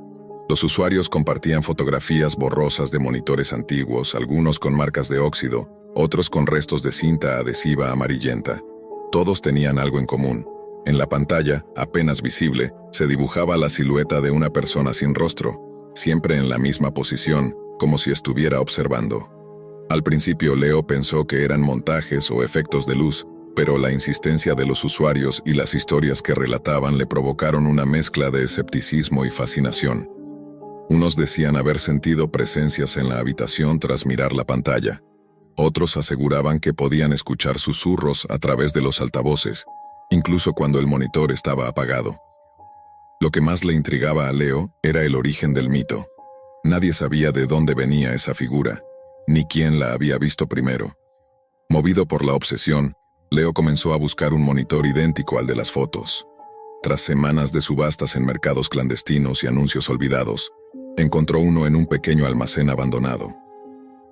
Los usuarios compartían fotografías borrosas de monitores antiguos, algunos con marcas de óxido, otros con restos de cinta adhesiva amarillenta. Todos tenían algo en común. En la pantalla, apenas visible, se dibujaba la silueta de una persona sin rostro, siempre en la misma posición, como si estuviera observando. Al principio Leo pensó que eran montajes o efectos de luz, pero la insistencia de los usuarios y las historias que relataban le provocaron una mezcla de escepticismo y fascinación. Unos decían haber sentido presencias en la habitación tras mirar la pantalla. Otros aseguraban que podían escuchar susurros a través de los altavoces, incluso cuando el monitor estaba apagado. Lo que más le intrigaba a Leo era el origen del mito. Nadie sabía de dónde venía esa figura, ni quién la había visto primero. Movido por la obsesión, Leo comenzó a buscar un monitor idéntico al de las fotos. Tras semanas de subastas en mercados clandestinos y anuncios olvidados, encontró uno en un pequeño almacén abandonado.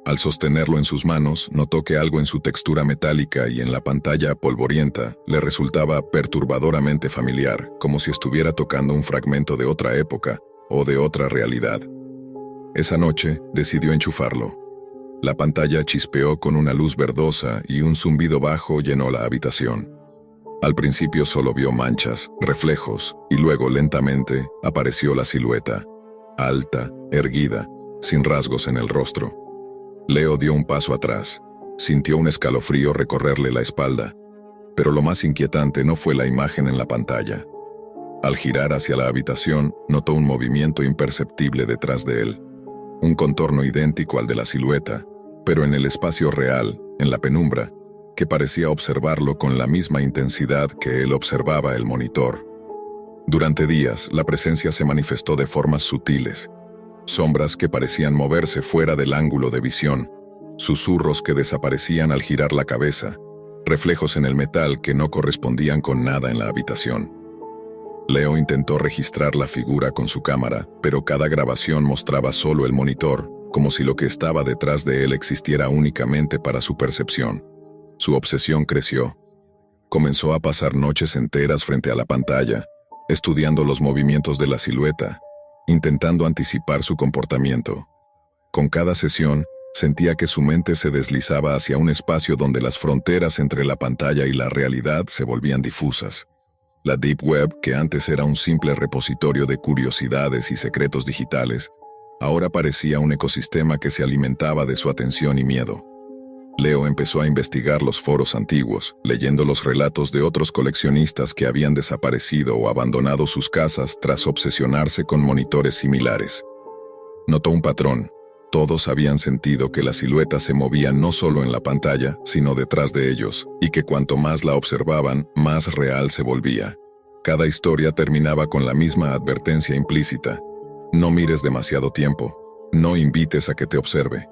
Al sostenerlo en sus manos, notó que algo en su textura metálica y en la pantalla polvorienta le resultaba perturbadoramente familiar, como si estuviera tocando un fragmento de otra época o de otra realidad. Esa noche, decidió enchufarlo. La pantalla chispeó con una luz verdosa y un zumbido bajo llenó la habitación. Al principio solo vio manchas, reflejos, y luego lentamente apareció la silueta, alta, erguida, sin rasgos en el rostro. Leo dio un paso atrás. Sintió un escalofrío recorrerle la espalda, pero lo más inquietante no fue la imagen en la pantalla. Al girar hacia la habitación, notó un movimiento imperceptible detrás de él. Un contorno idéntico al de la silueta, pero en el espacio real, en la penumbra, que parecía observarlo con la misma intensidad que él observaba el monitor. Durante días, la presencia se manifestó de formas sutiles. Sombras que parecían moverse fuera del ángulo de visión, susurros que desaparecían al girar la cabeza, reflejos en el metal que no correspondían con nada en la habitación. Leo intentó registrar la figura con su cámara, pero cada grabación mostraba solo el monitor, como si lo que estaba detrás de él existiera únicamente para su percepción. Su obsesión creció. Comenzó a pasar noches enteras frente a la pantalla, estudiando los movimientos de la silueta, intentando anticipar su comportamiento. Con cada sesión, sentía que su mente se deslizaba hacia un espacio donde las fronteras entre la pantalla y la realidad se volvían difusas. La Deep Web, que antes era un simple repositorio de curiosidades y secretos digitales, ahora parecía un ecosistema que se alimentaba de su atención y miedo. Leo empezó a investigar los foros antiguos, leyendo los relatos de otros coleccionistas que habían desaparecido o abandonado sus casas tras obsesionarse con monitores similares. Notó un patrón. Todos habían sentido que la silueta se movía no solo en la pantalla, sino detrás de ellos, y que cuanto más la observaban, más real se volvía. Cada historia terminaba con la misma advertencia implícita: no mires demasiado tiempo, no invites a que te observe.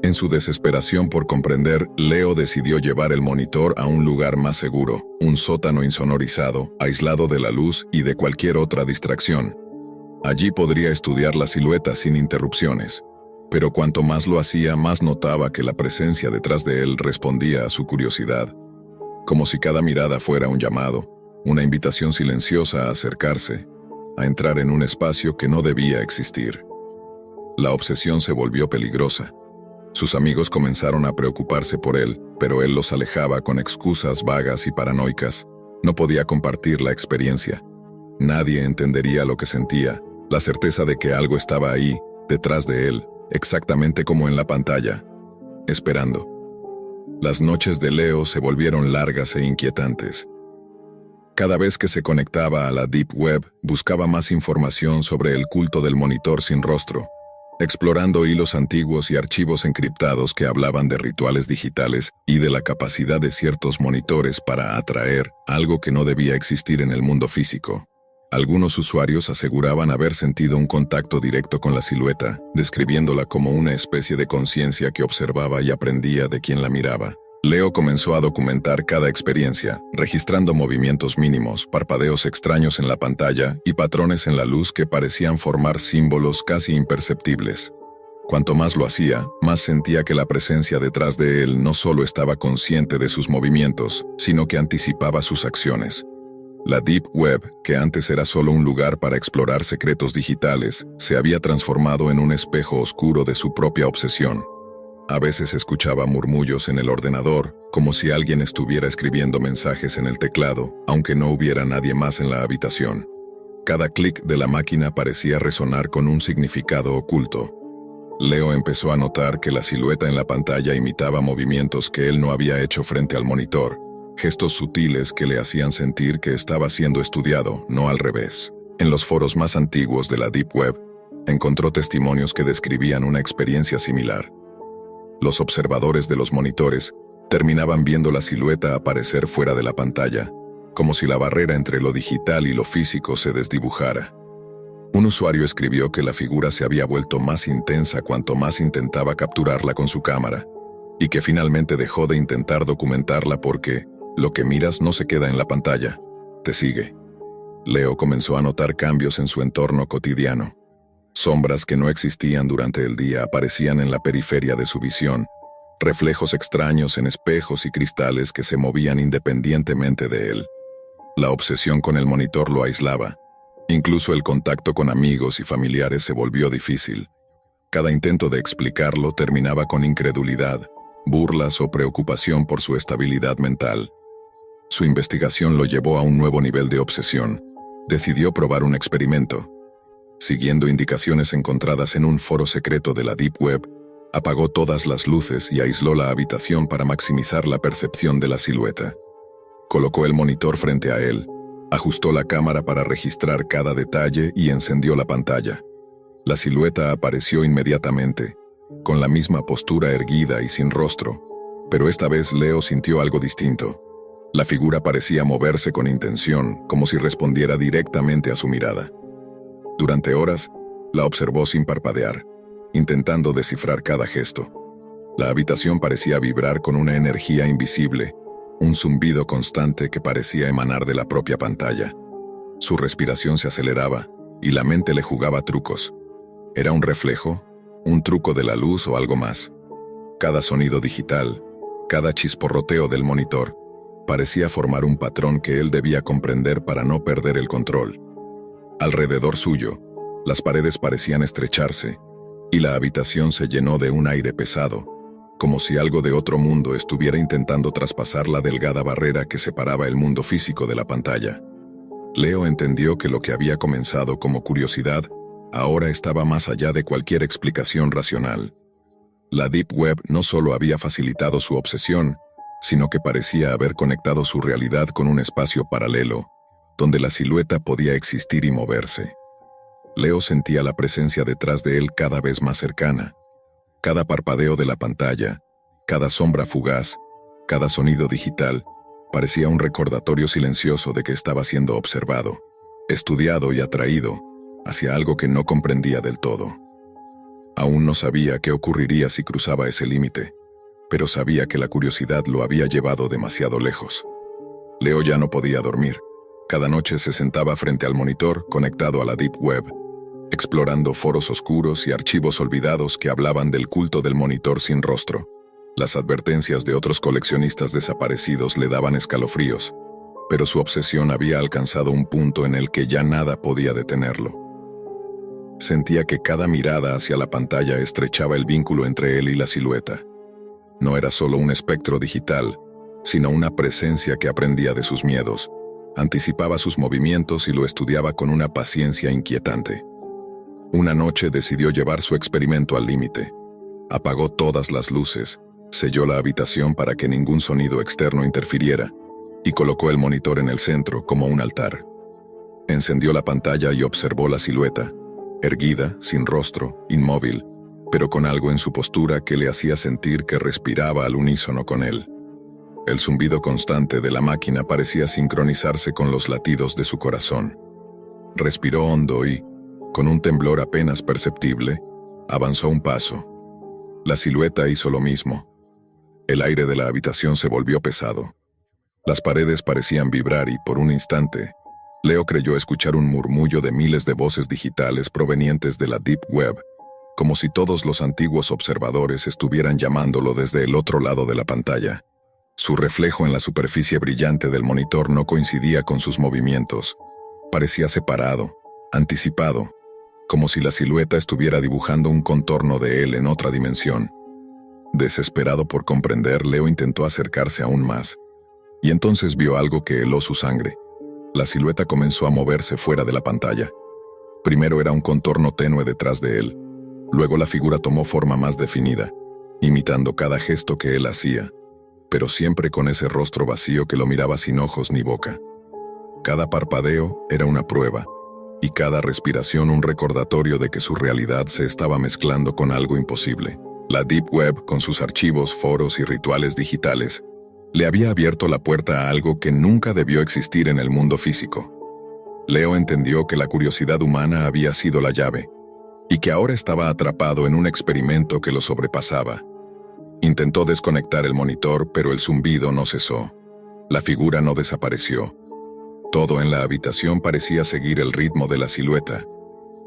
En su desesperación por comprender, Leo decidió llevar el monitor a un lugar más seguro, un sótano insonorizado, aislado de la luz y de cualquier otra distracción. Allí podría estudiar la silueta sin interrupciones. Pero cuanto más lo hacía, más notaba que la presencia detrás de él respondía a su curiosidad. Como si cada mirada fuera un llamado, una invitación silenciosa a acercarse, a entrar en un espacio que no debía existir. La obsesión se volvió peligrosa. Sus amigos comenzaron a preocuparse por él, pero él los alejaba con excusas vagas y paranoicas. No podía compartir la experiencia. Nadie entendería lo que sentía, la certeza de que algo estaba ahí, detrás de él, exactamente como en la pantalla, esperando. Las noches de Leo se volvieron largas e inquietantes. Cada vez que se conectaba a la Deep Web, buscaba más información sobre el culto del monitor sin rostro, explorando hilos antiguos y archivos encriptados que hablaban de rituales digitales y de la capacidad de ciertos monitores para atraer algo que no debía existir en el mundo físico. Algunos usuarios aseguraban haber sentido un contacto directo con la silueta, describiéndola como una especie de conciencia que observaba y aprendía de quien la miraba. Leo comenzó a documentar cada experiencia, registrando movimientos mínimos, parpadeos extraños en la pantalla y patrones en la luz que parecían formar símbolos casi imperceptibles. Cuanto más lo hacía, más sentía que la presencia detrás de él no solo estaba consciente de sus movimientos, sino que anticipaba sus acciones. La Deep Web, que antes era solo un lugar para explorar secretos digitales, se había transformado en un espejo oscuro de su propia obsesión. A veces escuchaba murmullos en el ordenador, como si alguien estuviera escribiendo mensajes en el teclado, aunque no hubiera nadie más en la habitación. Cada clic de la máquina parecía resonar con un significado oculto. Leo empezó a notar que la silueta en la pantalla imitaba movimientos que él no había hecho frente al monitor, gestos sutiles que le hacían sentir que estaba siendo estudiado, no al revés. En los foros más antiguos de la Deep Web, encontró testimonios que describían una experiencia similar. Los observadores de los monitores terminaban viendo la silueta aparecer fuera de la pantalla, como si la barrera entre lo digital y lo físico se desdibujara. Un usuario escribió que la figura se había vuelto más intensa cuanto más intentaba capturarla con su cámara, y que finalmente dejó de intentar documentarla porque lo que miras no se queda en la pantalla, te sigue. Leo comenzó a notar cambios en su entorno cotidiano. Sombras que no existían durante el día aparecían en la periferia de su visión, reflejos extraños en espejos y cristales que se movían independientemente de él. La obsesión con el monitor lo aislaba. Incluso el contacto con amigos y familiares se volvió difícil. Cada intento de explicarlo terminaba con incredulidad, burlas o preocupación por su estabilidad mental. Su investigación lo llevó a un nuevo nivel de obsesión. Decidió probar un experimento. Siguiendo indicaciones encontradas en un foro secreto de la Deep Web, apagó todas las luces y aisló la habitación para maximizar la percepción de la silueta. Colocó el monitor frente a él, ajustó la cámara para registrar cada detalle y encendió la pantalla. La silueta apareció inmediatamente, con la misma postura erguida y sin rostro, pero esta vez Leo sintió algo distinto. La figura parecía moverse con intención, como si respondiera directamente a su mirada. Durante horas, la observó sin parpadear, intentando descifrar cada gesto. La habitación parecía vibrar con una energía invisible, un zumbido constante que parecía emanar de la propia pantalla. Su respiración se aceleraba y la mente le jugaba trucos. ¿Era un reflejo, un truco de la luz o algo más? Cada sonido digital, cada chisporroteo del monitor, parecía formar un patrón que él debía comprender para no perder el control. Alrededor suyo, las paredes parecían estrecharse, y la habitación se llenó de un aire pesado, como si algo de otro mundo estuviera intentando traspasar la delgada barrera que separaba el mundo físico de la pantalla. Leo entendió que lo que había comenzado como curiosidad ahora estaba más allá de cualquier explicación racional. La Deep Web no solo había facilitado su obsesión, sino que parecía haber conectado su realidad con un espacio paralelo, donde la silueta podía existir y moverse. Leo sentía la presencia detrás de él cada vez más cercana. Cada parpadeo de la pantalla, cada sombra fugaz, cada sonido digital, parecía un recordatorio silencioso de que estaba siendo observado, estudiado y atraído hacia algo que no comprendía del todo. Aún no sabía qué ocurriría si cruzaba ese límite, pero sabía que la curiosidad lo había llevado demasiado lejos. Leo ya no podía dormir. Cada noche se sentaba frente al monitor conectado a la Deep Web, explorando foros oscuros y archivos olvidados que hablaban del culto del monitor sin rostro. Las advertencias de otros coleccionistas desaparecidos le daban escalofríos, pero su obsesión había alcanzado un punto en el que ya nada podía detenerlo. Sentía que cada mirada hacia la pantalla estrechaba el vínculo entre él y la silueta. No era solo un espectro digital, sino una presencia que aprendía de sus miedos, anticipaba sus movimientos y lo estudiaba con una paciencia inquietante. Una noche decidió llevar su experimento al límite. Apagó todas las luces, selló la habitación para que ningún sonido externo interfiriera, y colocó el monitor en el centro como un altar. Encendió la pantalla y observó la silueta, erguida, sin rostro, inmóvil, pero con algo en su postura que le hacía sentir que respiraba al unísono con él. El zumbido constante de la máquina parecía sincronizarse con los latidos de su corazón. Respiró hondo y, con un temblor apenas perceptible, avanzó un paso. La silueta hizo lo mismo. El aire de la habitación se volvió pesado. Las paredes parecían vibrar y, por un instante, Leo creyó escuchar un murmullo de miles de voces digitales provenientes de la Deep Web, como si todos los antiguos observadores estuvieran llamándolo desde el otro lado de la pantalla. Su reflejo en la superficie brillante del monitor no coincidía con sus movimientos. Parecía separado, anticipado, como si la silueta estuviera dibujando un contorno de él en otra dimensión. Desesperado por comprender, Leo intentó acercarse aún más, y entonces vio algo que heló su sangre. La silueta comenzó a moverse fuera de la pantalla. Primero era un contorno tenue detrás de él, luego la figura tomó forma más definida, imitando cada gesto que él hacía, pero siempre con ese rostro vacío que lo miraba sin ojos ni boca. Cada parpadeo era una prueba, y cada respiración un recordatorio de que su realidad se estaba mezclando con algo imposible. La Deep Web, con sus archivos, foros y rituales digitales, le había abierto la puerta a algo que nunca debió existir en el mundo físico. Leo entendió que la curiosidad humana había sido la llave, y que ahora estaba atrapado en un experimento que lo sobrepasaba. Intentó desconectar el monitor, pero el zumbido no cesó. La figura no desapareció. Todo en la habitación parecía seguir el ritmo de la silueta,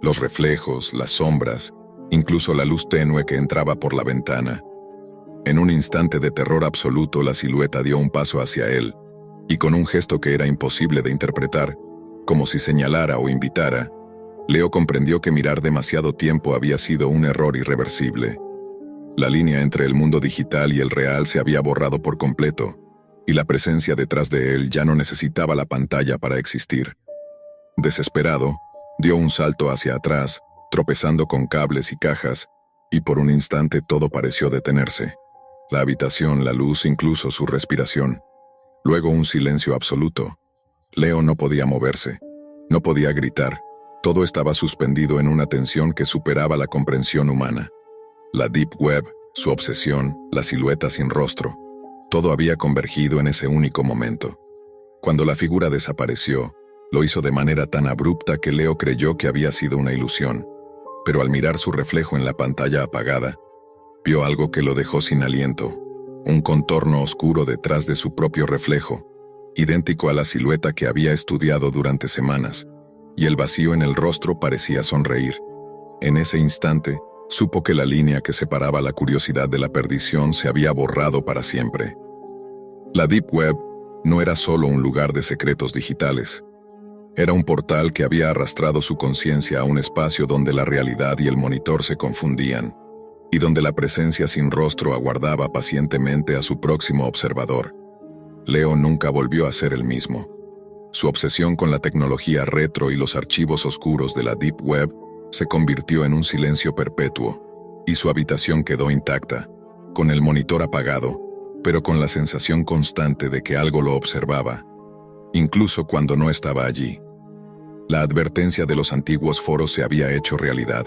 Los reflejos, las sombras, incluso la luz tenue que entraba por la ventana. En un instante de terror absoluto, la silueta dio un paso hacia él, y con un gesto que era imposible de interpretar, como si señalara o invitara, Leo comprendió que mirar demasiado tiempo había sido un error irreversible. La línea entre el mundo digital y el real se había borrado por completo, y la presencia detrás de él ya no necesitaba la pantalla para existir. Desesperado, dio un salto hacia atrás, tropezando con cables y cajas, y por un instante todo pareció detenerse. La habitación, la luz, incluso su respiración. Luego un silencio absoluto. Leo no podía moverse, no podía gritar. Todo estaba suspendido en una tensión que superaba la comprensión humana. La Deep Web, su obsesión, la silueta sin rostro. Todo había convergido en ese único momento. Cuando la figura desapareció, lo hizo de manera tan abrupta que Leo creyó que había sido una ilusión. Pero al mirar su reflejo en la pantalla apagada, vio algo que lo dejó sin aliento. Un contorno oscuro detrás de su propio reflejo, idéntico a la silueta que había estudiado durante semanas, y el vacío en el rostro parecía sonreír. En ese instante, supo que la línea que separaba la curiosidad de la perdición se había borrado para siempre. La Deep Web no era solo un lugar de secretos digitales. Era un portal que había arrastrado su conciencia a un espacio donde la realidad y el monitor se confundían, y donde la presencia sin rostro aguardaba pacientemente a su próximo observador. Leo nunca volvió a ser el mismo. Su obsesión con la tecnología retro y los archivos oscuros de la Deep Web se convirtió en un silencio perpetuo, y su habitación quedó intacta, con el monitor apagado, pero con la sensación constante de que algo lo observaba, incluso cuando no estaba allí. La advertencia de los antiguos foros se había hecho realidad.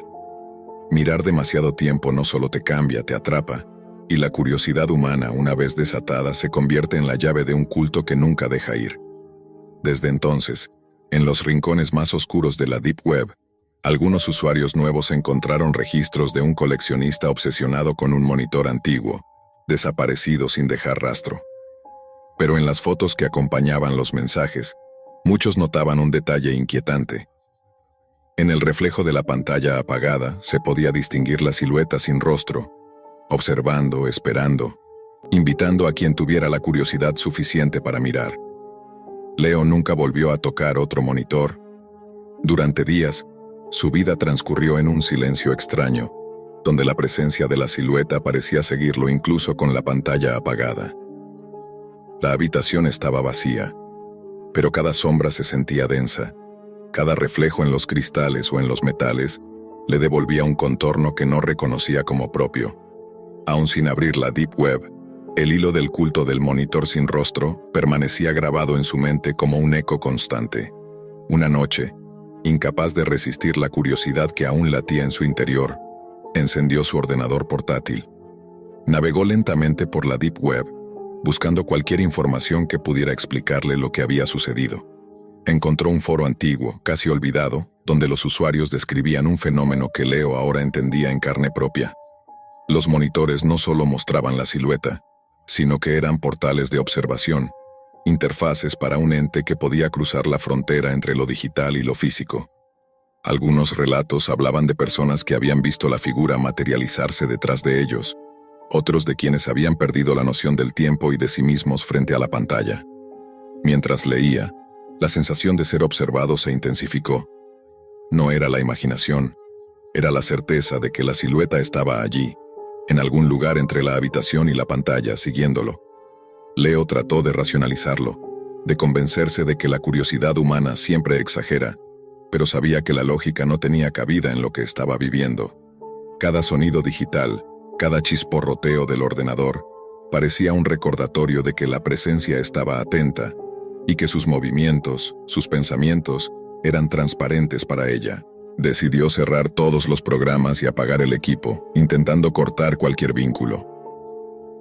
Mirar demasiado tiempo no solo te cambia, te atrapa, y la curiosidad humana, una vez desatada, se convierte en la llave de un culto que nunca deja ir. Desde entonces, en los rincones más oscuros de la Deep Web, algunos usuarios nuevos encontraron registros de un coleccionista obsesionado con un monitor antiguo, desaparecido sin dejar rastro. Pero en las fotos que acompañaban los mensajes, muchos notaban un detalle inquietante. En el reflejo de la pantalla apagada se podía distinguir la silueta sin rostro, observando, esperando, invitando a quien tuviera la curiosidad suficiente para mirar. Leo nunca volvió a tocar otro monitor. Durante días, su vida transcurrió en un silencio extraño, donde la presencia de la silueta parecía seguirlo incluso con la pantalla apagada. La habitación estaba vacía, pero cada sombra se sentía densa. Cada reflejo en los cristales o en los metales le devolvía un contorno que no reconocía como propio. Aún sin abrir la Deep Web, el hilo del culto del monitor sin rostro permanecía grabado en su mente como un eco constante. Una noche, incapaz de resistir la curiosidad que aún latía en su interior, encendió su ordenador portátil. Navegó lentamente por la Deep Web, buscando cualquier información que pudiera explicarle lo que había sucedido. Encontró un foro antiguo, casi olvidado, donde los usuarios describían un fenómeno que Leo ahora entendía en carne propia. Los monitores no solo mostraban la silueta, sino que eran portales de observación, interfaces para un ente que podía cruzar la frontera entre lo digital y lo físico. Algunos relatos hablaban de personas que habían visto la figura materializarse detrás de ellos, otros de quienes habían perdido la noción del tiempo y de sí mismos frente a la pantalla. Mientras leía, la sensación de ser observado se intensificó. No era la imaginación, era la certeza de que la silueta estaba allí, en algún lugar entre la habitación y la pantalla, siguiéndolo. Leo trató de racionalizarlo, de convencerse de que la curiosidad humana siempre exagera, pero sabía que la lógica no tenía cabida en lo que estaba viviendo. Cada sonido digital, cada chisporroteo del ordenador, parecía un recordatorio de que la presencia estaba atenta, y que sus movimientos, sus pensamientos, eran transparentes para ella. Decidió cerrar todos los programas y apagar el equipo, intentando cortar cualquier vínculo.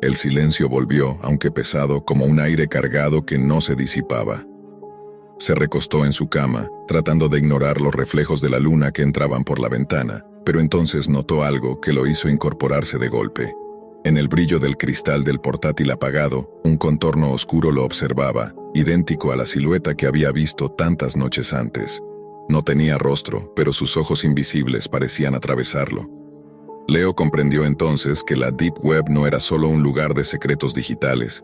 El silencio volvió, aunque pesado, como un aire cargado que no se disipaba. Se recostó en su cama, tratando de ignorar los reflejos de la luna que entraban por la ventana, pero entonces notó algo que lo hizo incorporarse de golpe. En el brillo del cristal del portátil apagado, un contorno oscuro lo observaba, idéntico a la silueta que había visto tantas noches antes. No tenía rostro, pero sus ojos invisibles parecían atravesarlo. Leo comprendió entonces que la Deep Web no era solo un lugar de secretos digitales.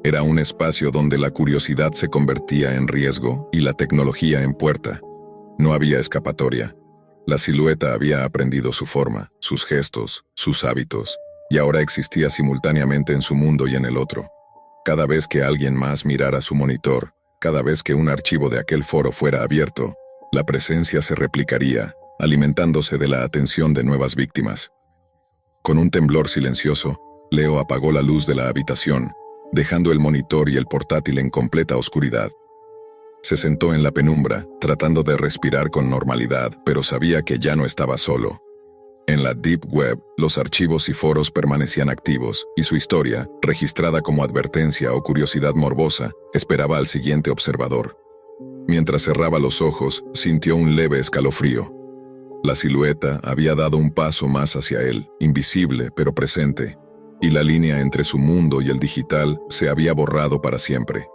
Era un espacio donde la curiosidad se convertía en riesgo y la tecnología en puerta. No había escapatoria. La silueta había aprendido su forma, sus gestos, sus hábitos, y ahora existía simultáneamente en su mundo y en el otro. Cada vez que alguien más mirara su monitor, cada vez que un archivo de aquel foro fuera abierto, la presencia se replicaría, alimentándose de la atención de nuevas víctimas. Con un temblor silencioso, Leo apagó la luz de la habitación, dejando el monitor y el portátil en completa oscuridad. Se sentó en la penumbra, tratando de respirar con normalidad, pero sabía que ya no estaba solo. En la Deep Web, los archivos y foros permanecían activos, y su historia, registrada como advertencia o curiosidad morbosa, esperaba al siguiente observador. Mientras cerraba los ojos, sintió un leve escalofrío. La silueta había dado un paso más hacia él, invisible pero presente, y la línea entre su mundo y el digital se había borrado para siempre.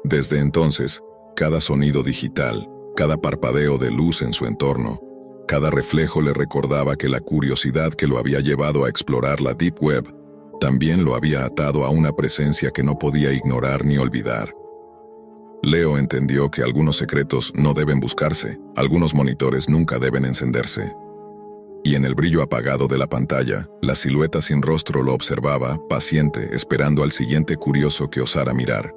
Desde entonces, cada sonido digital, cada parpadeo de luz en su entorno, cada reflejo le recordaba que la curiosidad que lo había llevado a explorar la Deep Web también lo había atado a una presencia que no podía ignorar ni olvidar. Leo entendió que algunos secretos no deben buscarse, algunos monitores nunca deben encenderse. Y en el brillo apagado de la pantalla, la silueta sin rostro lo observaba, paciente, esperando al siguiente curioso que osara mirar.